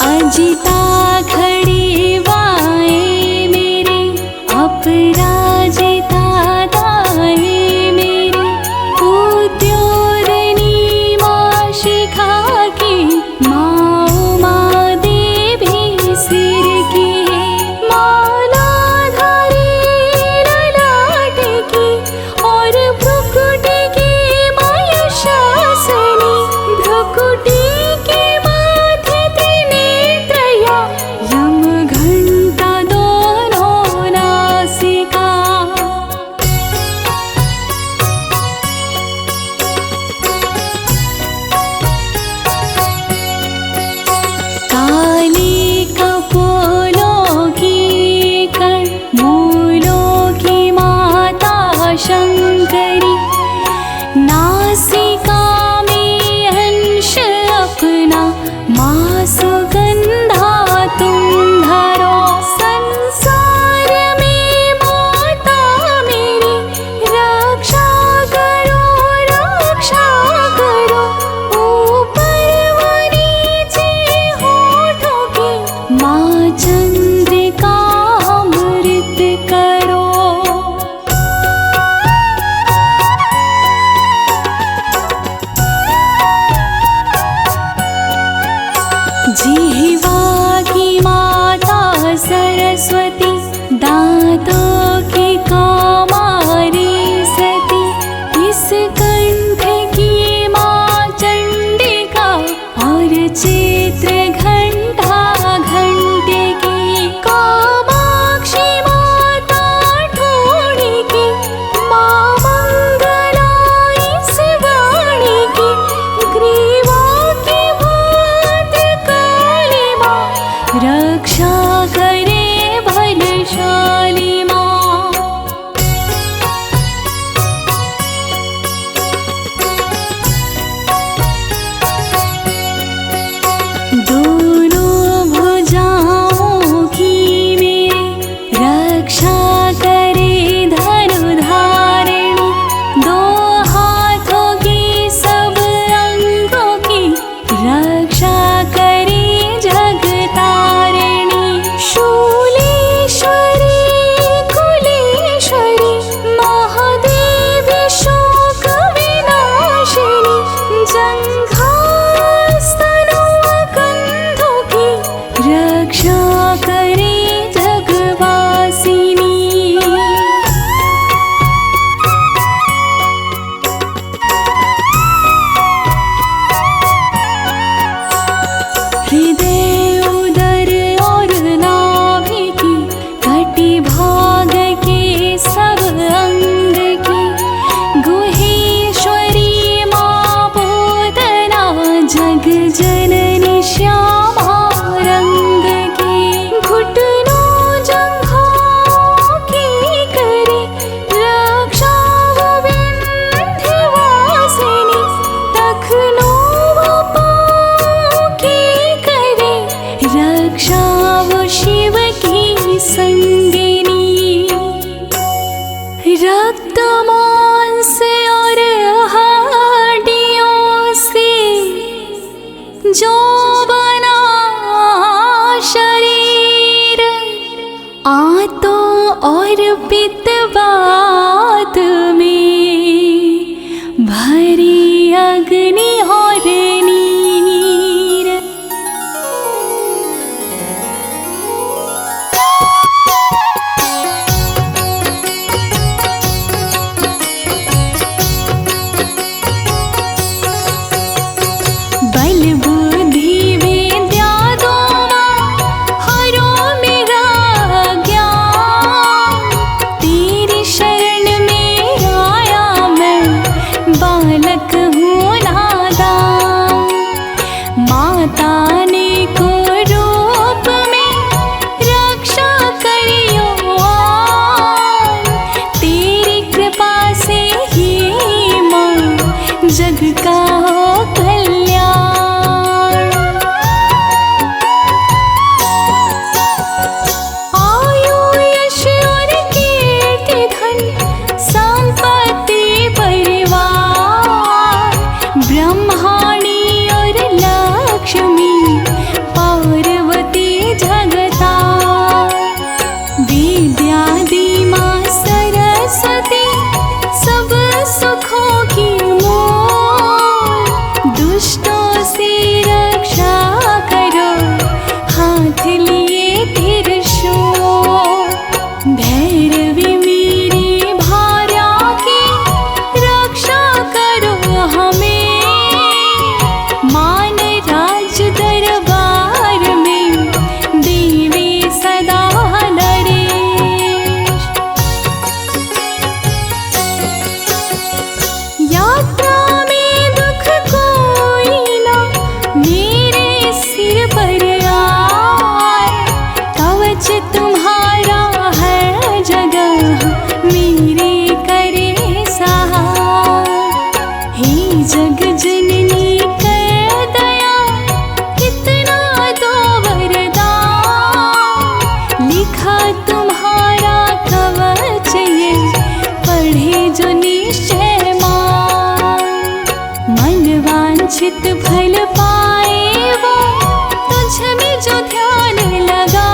अजिता खड़ी बाएं मेरे, अपराजिता दाएं मेरे, उद्योतनी मां शिखा की, मां उमा देवी सिर की, मालाधारी ललाट की, और भ्रुकुटी की मां यशासनी, भ्रुकुटी के माथे त्रिनेत्रया, यम घंटा दोनों नासिका। काली कपोलों की कण, मूलों की माता शंकरी, नासिका में अंश अपना, माँ सुगंधा तुम धरो। संसार में माता मेरी, रक्षा करो रक्षा करो, ऊपर व नीचे होठों की, माँ चंद्रिका अमृत करो। जिह्वा की माता सरस्वती, दांतों की कौमारी सती, इस कंठ की मां चंडिका, और चित्र घंटा घंटिकी, कामाक्षी माता ठोड़ी की, मां मंगला इस वाणी की, ग्रीवा की भात काली मां, रक्षा करे बलशाली मां। दोनों भुजाओं की मेरे, रक्षा करे धनुधारिणी, दो हाथों की सब अंगों की, रक्षा करे जगतारिणी, शूलेश्वरी कुलेश्वरी, महादेवी शोक विनाशिनी, जंघास्तनों कंधों की, रक्षा करे जगवासिनी। हृदय उदर और नाभि की, कटी भाग के सब अंग की, गुहेश्वरी मां पूतना, जग जननी श्यामा रंग की, घुट रक्षा वो शिव की संगिनी। रक्त मांस और हड्डियों से जो बना शरीर, आंतों और पित्तवात में भरी अग्नि और नीर। बल बुद्धि विद्या दोनों हरो मेरा ज्ञान, तेरी शरण में आया मैं बालक हूँ नादान। माता ने को रूप में रक्षा करियो आन, तेरी कृपा से ही माँ जग का हो कल्याण। आयु यश और कीर्ति धन संपत्ति परिवार, ब्रह्माणी और लक्ष्मी पार्वती जगता। विद्यादि माँ सरस्वती सब सुखों की मूल, दुष्टों से रक्षा करो हाथ लिए त्रिशूल। भैरवी मेरी भार्या की रक्षा करो हमें, मान राज दरबार में देवी सदा नरेश। यात्रा में दुख कोई ना मेरे सिर पर आए, कवच तुम्हारा है जगह मेरे करे सहाय। हे जग जननी कर दया कितना दो वरदान, लिखा तुम्हारा कवच ये पढ़े जो निश्चय मान। मन वांछित फल पाए वो तुझ में जो ध्यान लगा,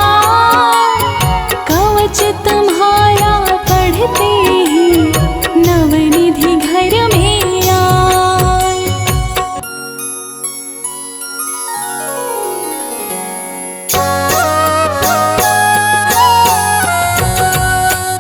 कवच तुम्हारा पढ़ते ही नवनिधि घर में आए।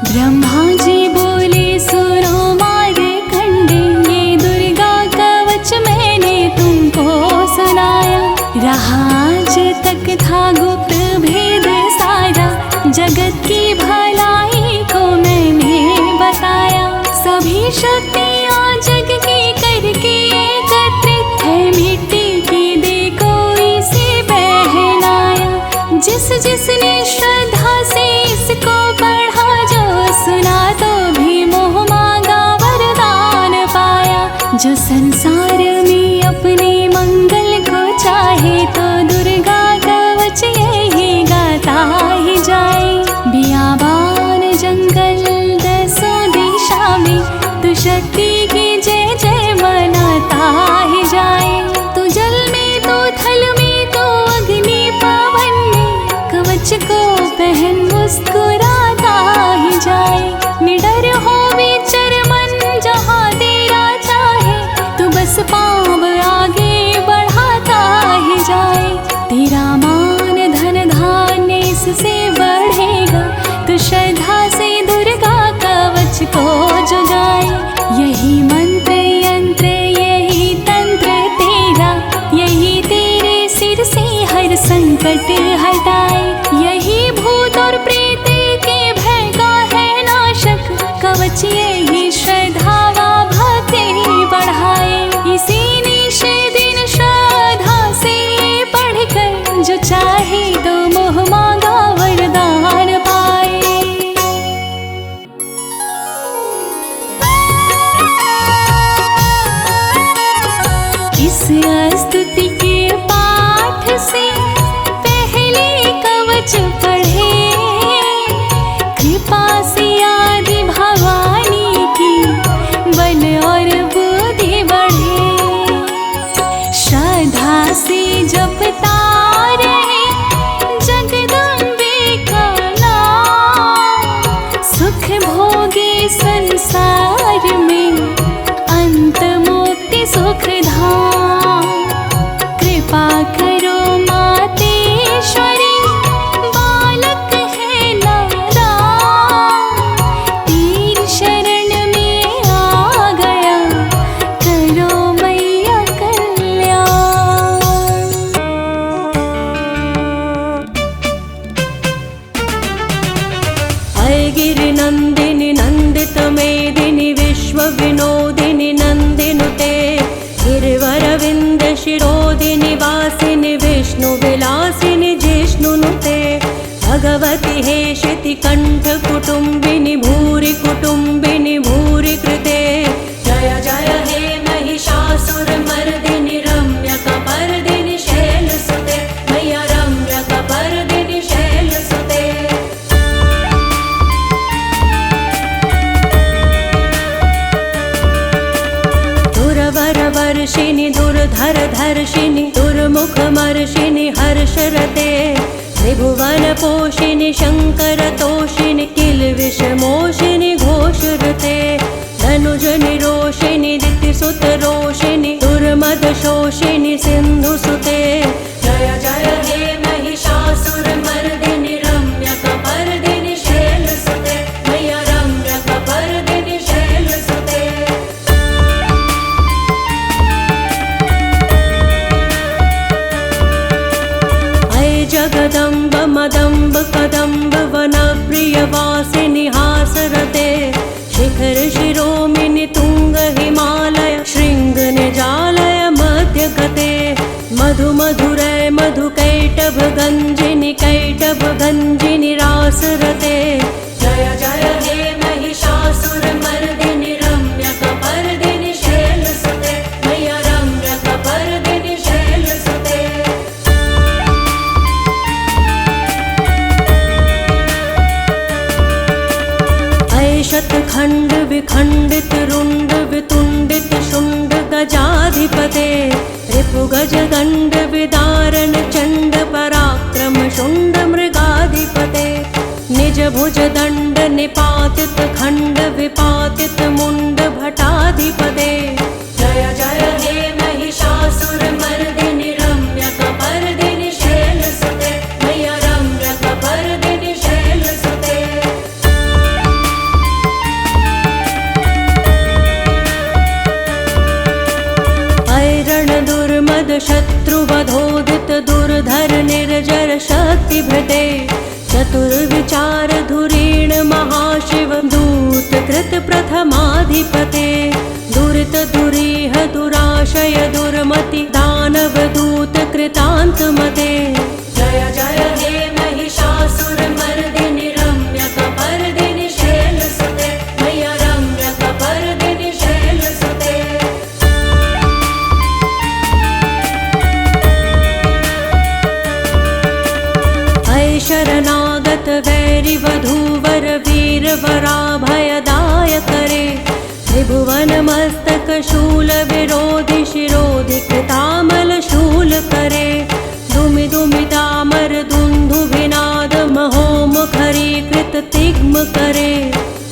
ब्रह्मा जी बोले सुनो मार्कंडे, ये दुर्गा कवच मैंने तुमको सुनाया। रहा आज तक था गुप्त भेद सारा, जगत की भलाई को मैंने बताया। सभी शक्तियाँ जग की करके एकत्रित है, मिट्टी की दे कोई से पहनाया। जिस जिसने श्रद्धा से इसको पढ़ा, जो सुना तो भी मोह मांगा वरदान पाया। जो संसार में अपने मंगल को चाहे, तो दुर्गा कवच यही गाता ही जाए। बियाबान जंगल दसों दिशा में तू शक्ति की जय जय मनाता ही जाए। तू जल में तो थल में तो अग्नि पवन में, कवच को पहन मुस्कुराता ही जाए। निडर हो विचर मन जहाँ तेरा चाहे, तू बस पाँव आगे बढ़ाता ही जाए। तेरा मान धन धान्य इससे बढ़ेगा, तू श्रद्धा से दुर्गा कवच को जुगाए। यही मंत्र यंत्र यही तंत्र तेरा, यही तेरे सिर से हर संकट हटाए। यही भूत और प्रेत गिरिनन्दिनि नन्दितमेदिनि विश्वविनोदिनि नन्दिनुते गिरिवरविन्दशिरोदिनि वासिनि विष्णुविलासिनि जिष्णुनुते भगवति हेशिति कण्ठकुटुम्बिनि भूरि कुटुम्बिनि भूरि कृते जय जय हे महिषासुरमर्दिनि रम्यकपर्दिनि शैलसुते मैया रम्यकपर्दिनि शैलसुते दुरवरवर्षिणि दुर्धरधर्षिणि दुर्मुखमर्षिणि हर्षरते त्रिभुवनपोषिणि शङ्करतोषिणि किल्बिषमोषिणि घोषरते धनुजनिरोषिणि दितिसुतरोषिणि दुर्मदशोषिणि सिन्धुसुते जय जय हे महिषासुरमर्दिनि रम्यकपर्दिनि शैलसुते मैया रम्यकपर्दिनि शैलसुते जगदम्ब मदम्ब कदम्ब वनप्रियवासिनि हासरते शिखर शिरोमिनि तुङ्ग हिमालय शृङ्ग निजालय मध्यगते मधु मधुरै मधुकैटभ गञ्जिनि कैटभ गञ्जिनि रासरते जय जय हे महिषासुरमर्दिनि रम्यकपर्दिनि शैलसुते मैया रम्यकपर्दिनि शैलसुते शतखण्ड विखण्डित रुण्ड वितुण्डित शुण्ड गजाधिपते रिपुगजदण्ड विदारण चण्ड पराक्रम शुण्ड मृगाधिपते निज भुज दण्ड निपातित खण्ड विपातित मुण्ड भटाधिपते जय जय हे महिषासुरमर्दिनि रम्यकपर्दिनि शैलसुते मैया रम्यकपर्दिनि शैलसुते दुर्मद शत्रुवधोदित दुर्धर निर्जर शक्तिभृते चतुर्विचार धुरीण महाशिव दूत कृत प्रथमाधिपते दुरित दुरीह दुराशय दुर्मति दानव दूत कृतान्तमते जय जय हे महिषासुरमर्दिनि रम्यकपर्दिनि शैलसुते मैया रम्यकपर्दिनि शैलसुते शरणागत वैरिवधूवर वीरवराभयदाय करे त्रिभुवन मस्तक शूल विरोधि शिरोधि कृतामल शूल करे दुमि दुमितामर दुन्दुभिनाद महोमुखरीकृत तिग्म करे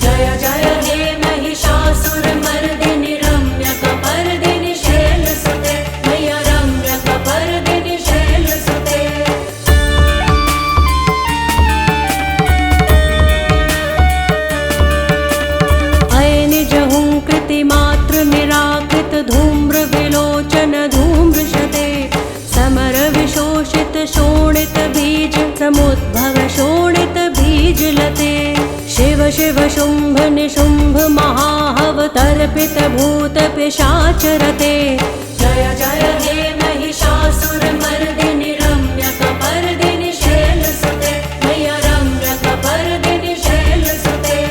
जय जय हे महिषासुरमर्दिनि रम्यकपर्दिनि शैलसुते मैया रम्यकपर्दिनि शैलसुते कृतिमात्र निराकृत धूम्र विलोचन धूम्रशते समर विशोषित शोणित बीज समुद्भव शोणित बीजलते शिव शिव शुम्भ निशुम्भ महाहव तर्पित भूत पिशाचरते जय जय हे महिषासुरमर्दिनि रम्यकपर्दिनि शैलसुते मैया रम्यकपर्दिनि शैलसुते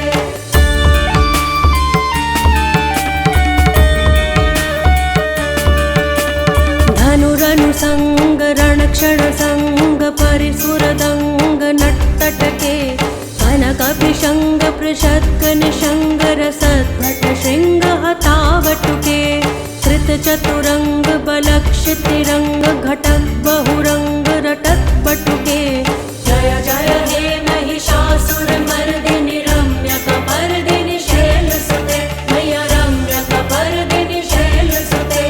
धनुरनुसंग रणक्षण संग परिसुरदंग नट्तटके कनकपिशंग पृषत्क निशंग रसद्भट शृंग हतावटुके कृत चतुरंग बलक्षितिरंग घटक बहुरंग रटक बटुके जय जय हे महिषासुरमर्दिनि रम्यकपर्दिनि शैलसुते मैया रम्यकपर्दिनि शैलसुते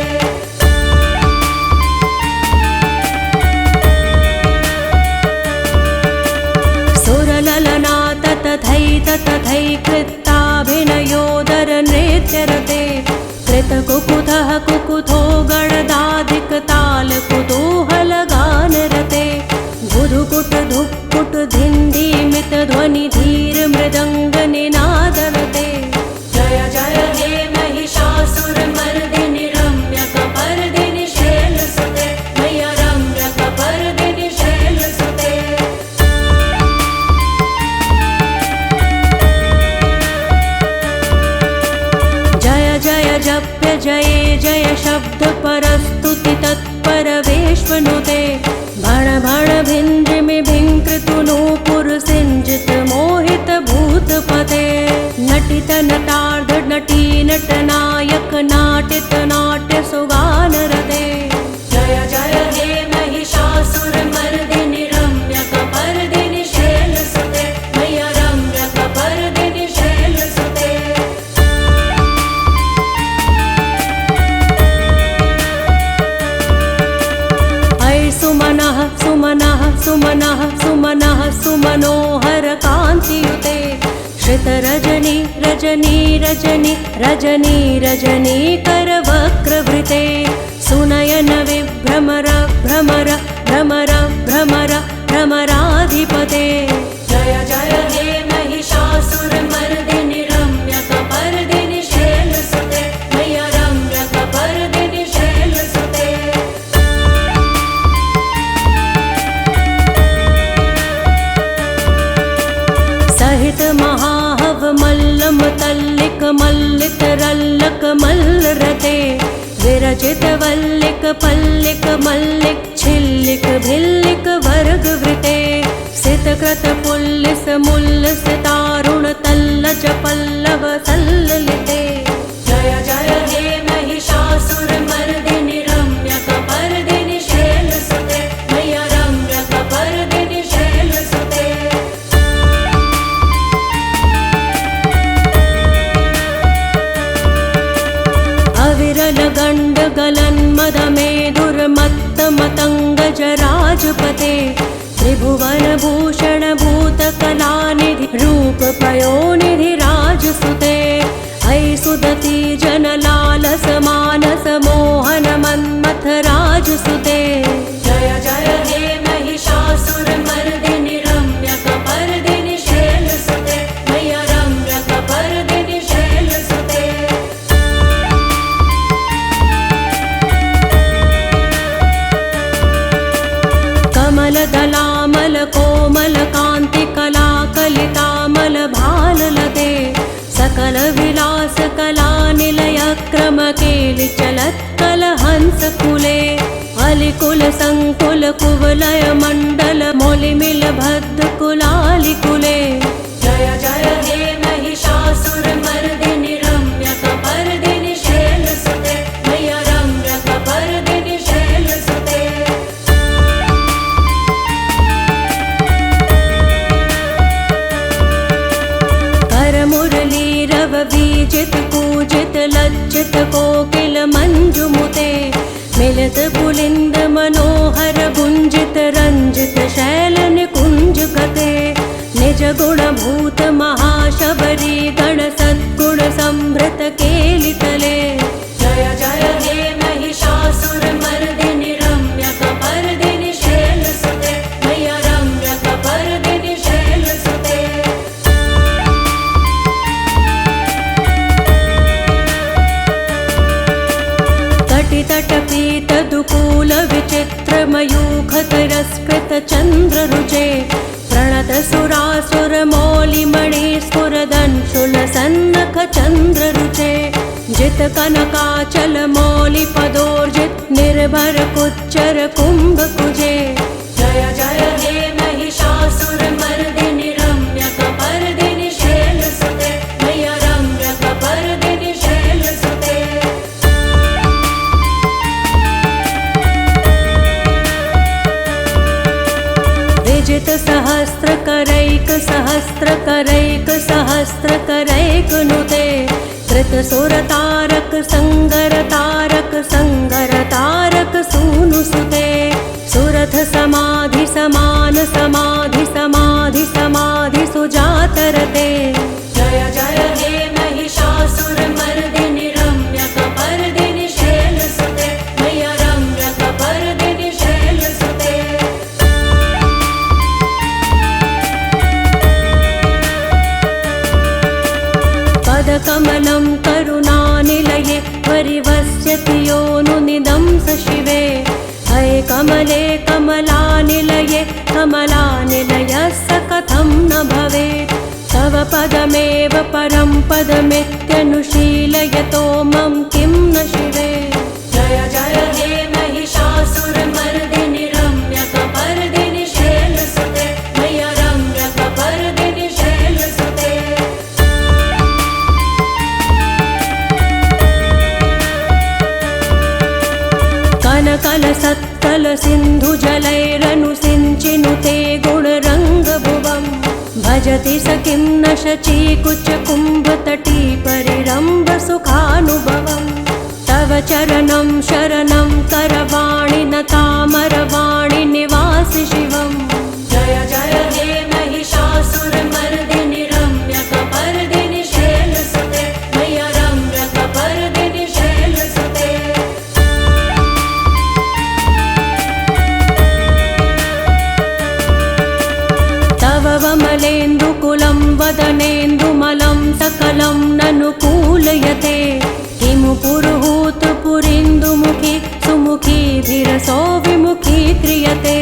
तथैकृत्ताभिनयोदर नृत्यरते कृतकुकुथः कुकुथो गणदाधिकताल कुतूहलगानरते बुधुकुट धुक्कुट धिन्धीमि मण्डित ध्वनि धीर मृदंग निनादरते। जय जय हे महिषासुर मर्दिनि रम्यकपर्दिनि शैलसुते, मैया रम्यकपर्दिनि शैलसुते। जय जय जप्य जये जय शब्द परस्तुति तत्पर वेश्वनुते। भण भण भिञ्जिमि भिङ्कृतु नूपुर सिञ्जित मोहित भूतपते। नटित नटार्ध नटी नटनायक नाटित नाट्य सुगानरते। जय जय हे महिषासुर मर्दिनि रम्यकपर्दिनि शैलसुते, मैया रम्यकपर्दिनि शैलसुते। ऐ सुमनः सुमनः सुमनः सुमनः सुमनोहर कान्तियुते। श्रित रजनी रजनी रजनी रजनी रजनी कर वक्रवृते। सुनयन विभ्रमर भ्रमर भ्रमर भ्रमर भ्रमराधिपते। जय जय हे महिषासुर मर्दिनि रम्यकपर्दिनि शैलसुते, मैया रम्यकपर्दिनि शैलसुते। सहित महाहव मल्लम तल्लिक मल्लित रल्लक मल्लरते। विरचित वल्लिक पल्लिक मल्लिक छिल्लिक भिल्लिक वर्गवृते। सितकृत पुल्लिस मुल्लिस तारुण तल्लज पल्लव सल्ललिते। जय जय हे महिषासुर मर्दिनि रम्यकपर्दिनि शैलसुते, मैया रम्यकपर्दिनि शैलसुते। अविरल गण्ड गलन मद मेदुर्मत्त मतंग जराजपते। त्रिभुवन भूषण भूत कलानिधि रूप पयोनिधि राजसुते। ऐ सुदती जन लालस मानस मोहन मन्मथ राजसुते। जय जय हे महिषासुर मर्दिनि रम्यकपर्दिनि शैलसुते, मैया रम्यकपर्दिनि शैलसुते। कमल दलामल कोमल कांति कला कलितामल भाललते। सकल विलास कला निलय क्रम केलि चलत कल हंस कुले। अलिकुल संकुल कुवलय मंडल मोलिमिल भद्द कुलालि कुले। जय जय हे महिषासुर मर्दिनि रम्यकपर्दिनि शैलसुते, मैया रम्यकपर्दिनि शैलसुते। मुरली रव बीजित कूजित लज्जित कोकिल मंजुमुते। मिलित पुलिंद मनोहर गुंजित रंजित शैल निकुंज गते। निज गुण भूत महाशबरी गण सद्गुण संभृत केलितले। जय जय हे महिषासुर मर्दिनि रम्यकपर्दिनि शैलसुते, मैया रम्यकपर्दिनि शैलसुते। तटपीत दुकूल विचित्र मयूख तिरस्कृत चंद्र रुचे। प्रणत सुरासुर मौलि मणि स्फुर दंशुल सन्नख चंद्र रुचे। जित कनकाचल मौलि पदोर्जित निर्भर कुच्चर कुंभ कुजे। जय जय हे महिषासुर मर्दिनि रम्यकपर्दिनि शैलसुते, मैया रम्यकपर्दिनि शैलसुते। विजित सहस्त्र करैक सहस्त्र करैक सहस्त्र करैक नुते। कृत सुर तारक संगर तारक संगर तारक सूनुसुते। सुरथ समाधि समान समाधि समाधि समाधि सुजातरते। जय जय हे महिषासुर मर्दिनि रम्यकपर्दिनि शैलसुते, मैया रम्यकपर्दिनि शैलसुते। पदकमलं करुणानिलये परिवस्यति योनुनिदं स शिवे हये कमले कमलानिलये कमलानिलयस्य कथं न भवेत् तव पदमेव परं पदमित्यनुशीलयतो मम किं न शिवे जय जय हे महिषासुरमर्दिनि रम्यकपर्दिनि शैलसुते मय्या रम्यकपर्दिनि शैलसुते कनकलसत्कलसिन्धुजलैरनुसिञ्चिनुते गुणरङ्गभुवम् भजति स किं न शचीकुचकुम्भतटी परिरम्भसुखानुभवम् तव चरणं शरणं करवाणि न तामरवाणि निवासि शिवम् जय जय हे महिषासुरमर्दिनि रम्यकपर्दिनि शैलसुते मय्या रम्यकपर्दिनि शैलसुते तव वमलेन्दुकुलं वदनेन्दुमलं सकलं ननुकूलयते किमु पुरुहूतपुरीन्दुमुखी सुमुखीभिरसो विमुखी क्रियते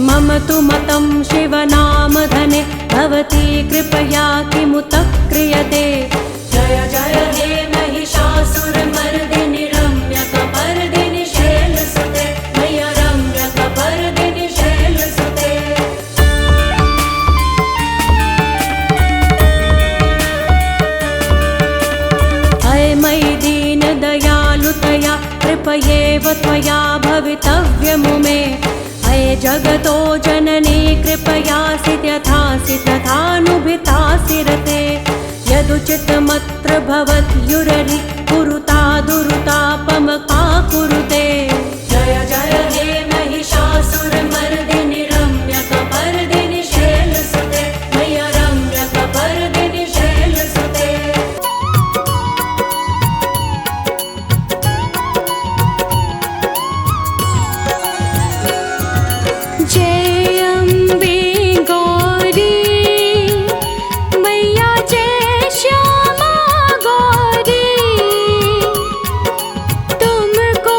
मम तु मतं शिवनामधने भवती कृपया किमुत क्रियते जय जय हे महिषासुरमर्दिनि रम्यकपर्दिनि शैलसुते मय्या रम्यकपर्दिनि शैलसुते हये मयि दीनदयालुतया कृपयेव त्वया भवितव्यमुमे हये जगतो जननी कृपयासि यथासि तथानुभितासि रते यदुचितमत्र भवत्युररि कुरुता दुरुतापमका कुरुते जय जय हे महिषासुरमर्दिनि रम्यकपर्दिनि शैलसुते मय्या रम्यकपर्दिनि शैलसुते जय अम्बे गौरी मैया जय श्यामा गौरी तुमको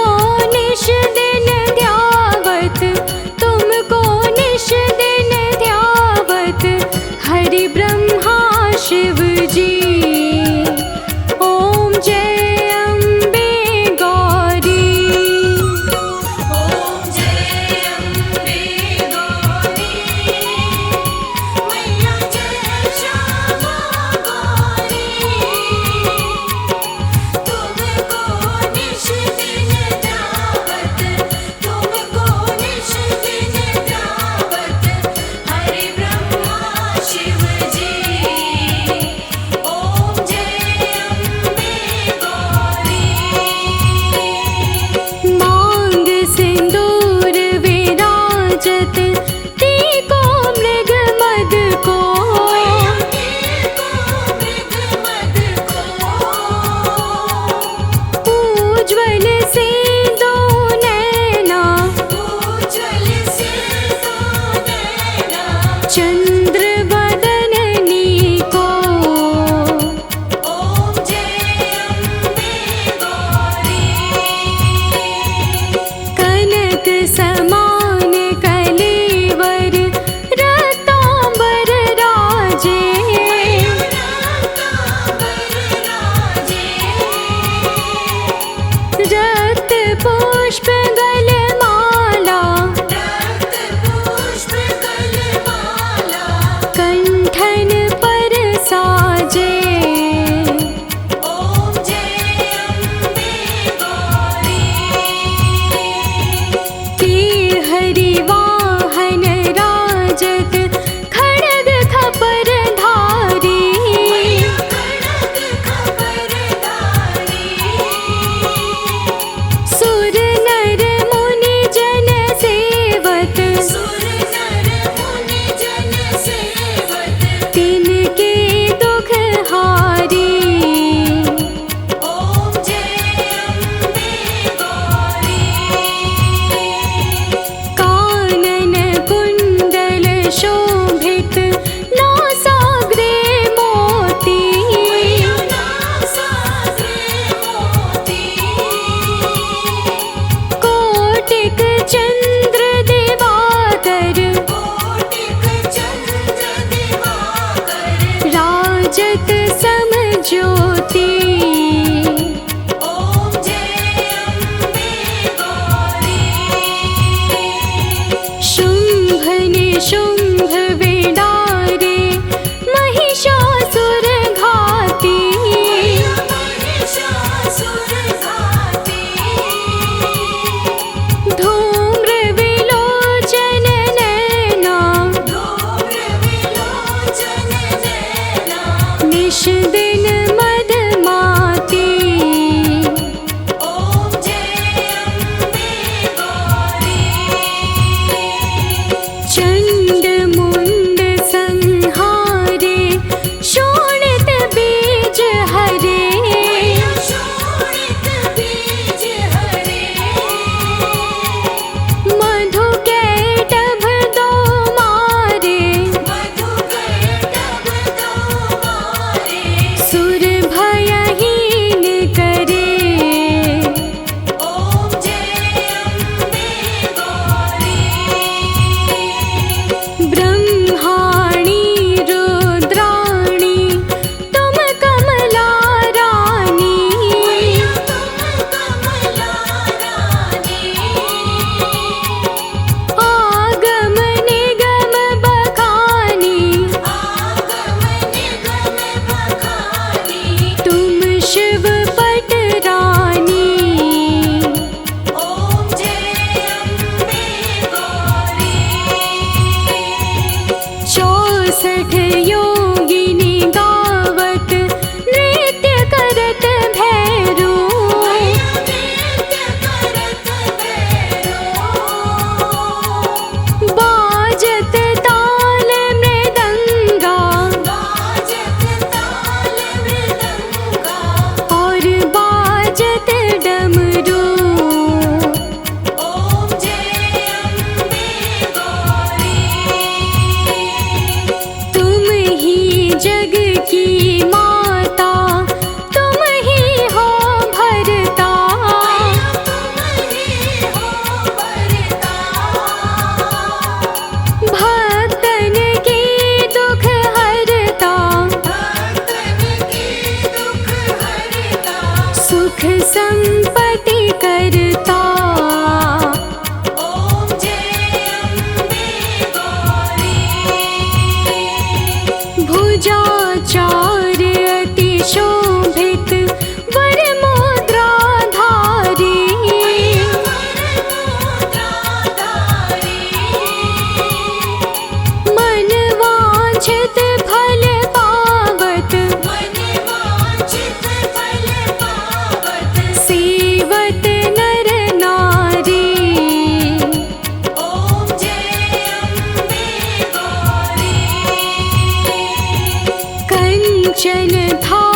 बाजत समज्योति। ओम जय अम्बे गौरी। शुंभ निशुंभ विडारे महिषासुर घाती। महिषासुर घाती। धूम्र विलोचन नैना धूम्र विलोचन नैना। निश दिन मदमाती। ओम जय अम्बे गौरी। चंड मुंड संहारे शोणित बीज हरे। शोणित बीज हरे। मधु कैटभ दो मारे। मधु कैटभ दो मारे। सुर भयहीन करे। ओम जय अम्बे गौरी। ब्रह्माणी रुद्राणी तुम कमला रानी। तुम कमला रानी। आगम निगम बखानी आगम निगम बखानी। तुम शिव पट रानी। ओम जय अम्बे गौरी। 64 योगिनी गावत नृत्य करत भैरो। नृत्य करत भैरो। बाजत ताल मृदंगा बाजत ताल मृदंगा। और बाजत डमरू। ओम जय अम्बे गौरी। तुम ही जग की माता तुम ही हो भरता। तुम ही हो भरता। भक्तन की दुख हरता। भक्तन की दुख हरता। सुख संपत्ति करता। ओम जय अम्बे गौरी। भुजाचार अति शोभित वर मुद्राधारी। मन वांछित फल पावत। सेवत नर नारी। कंचन था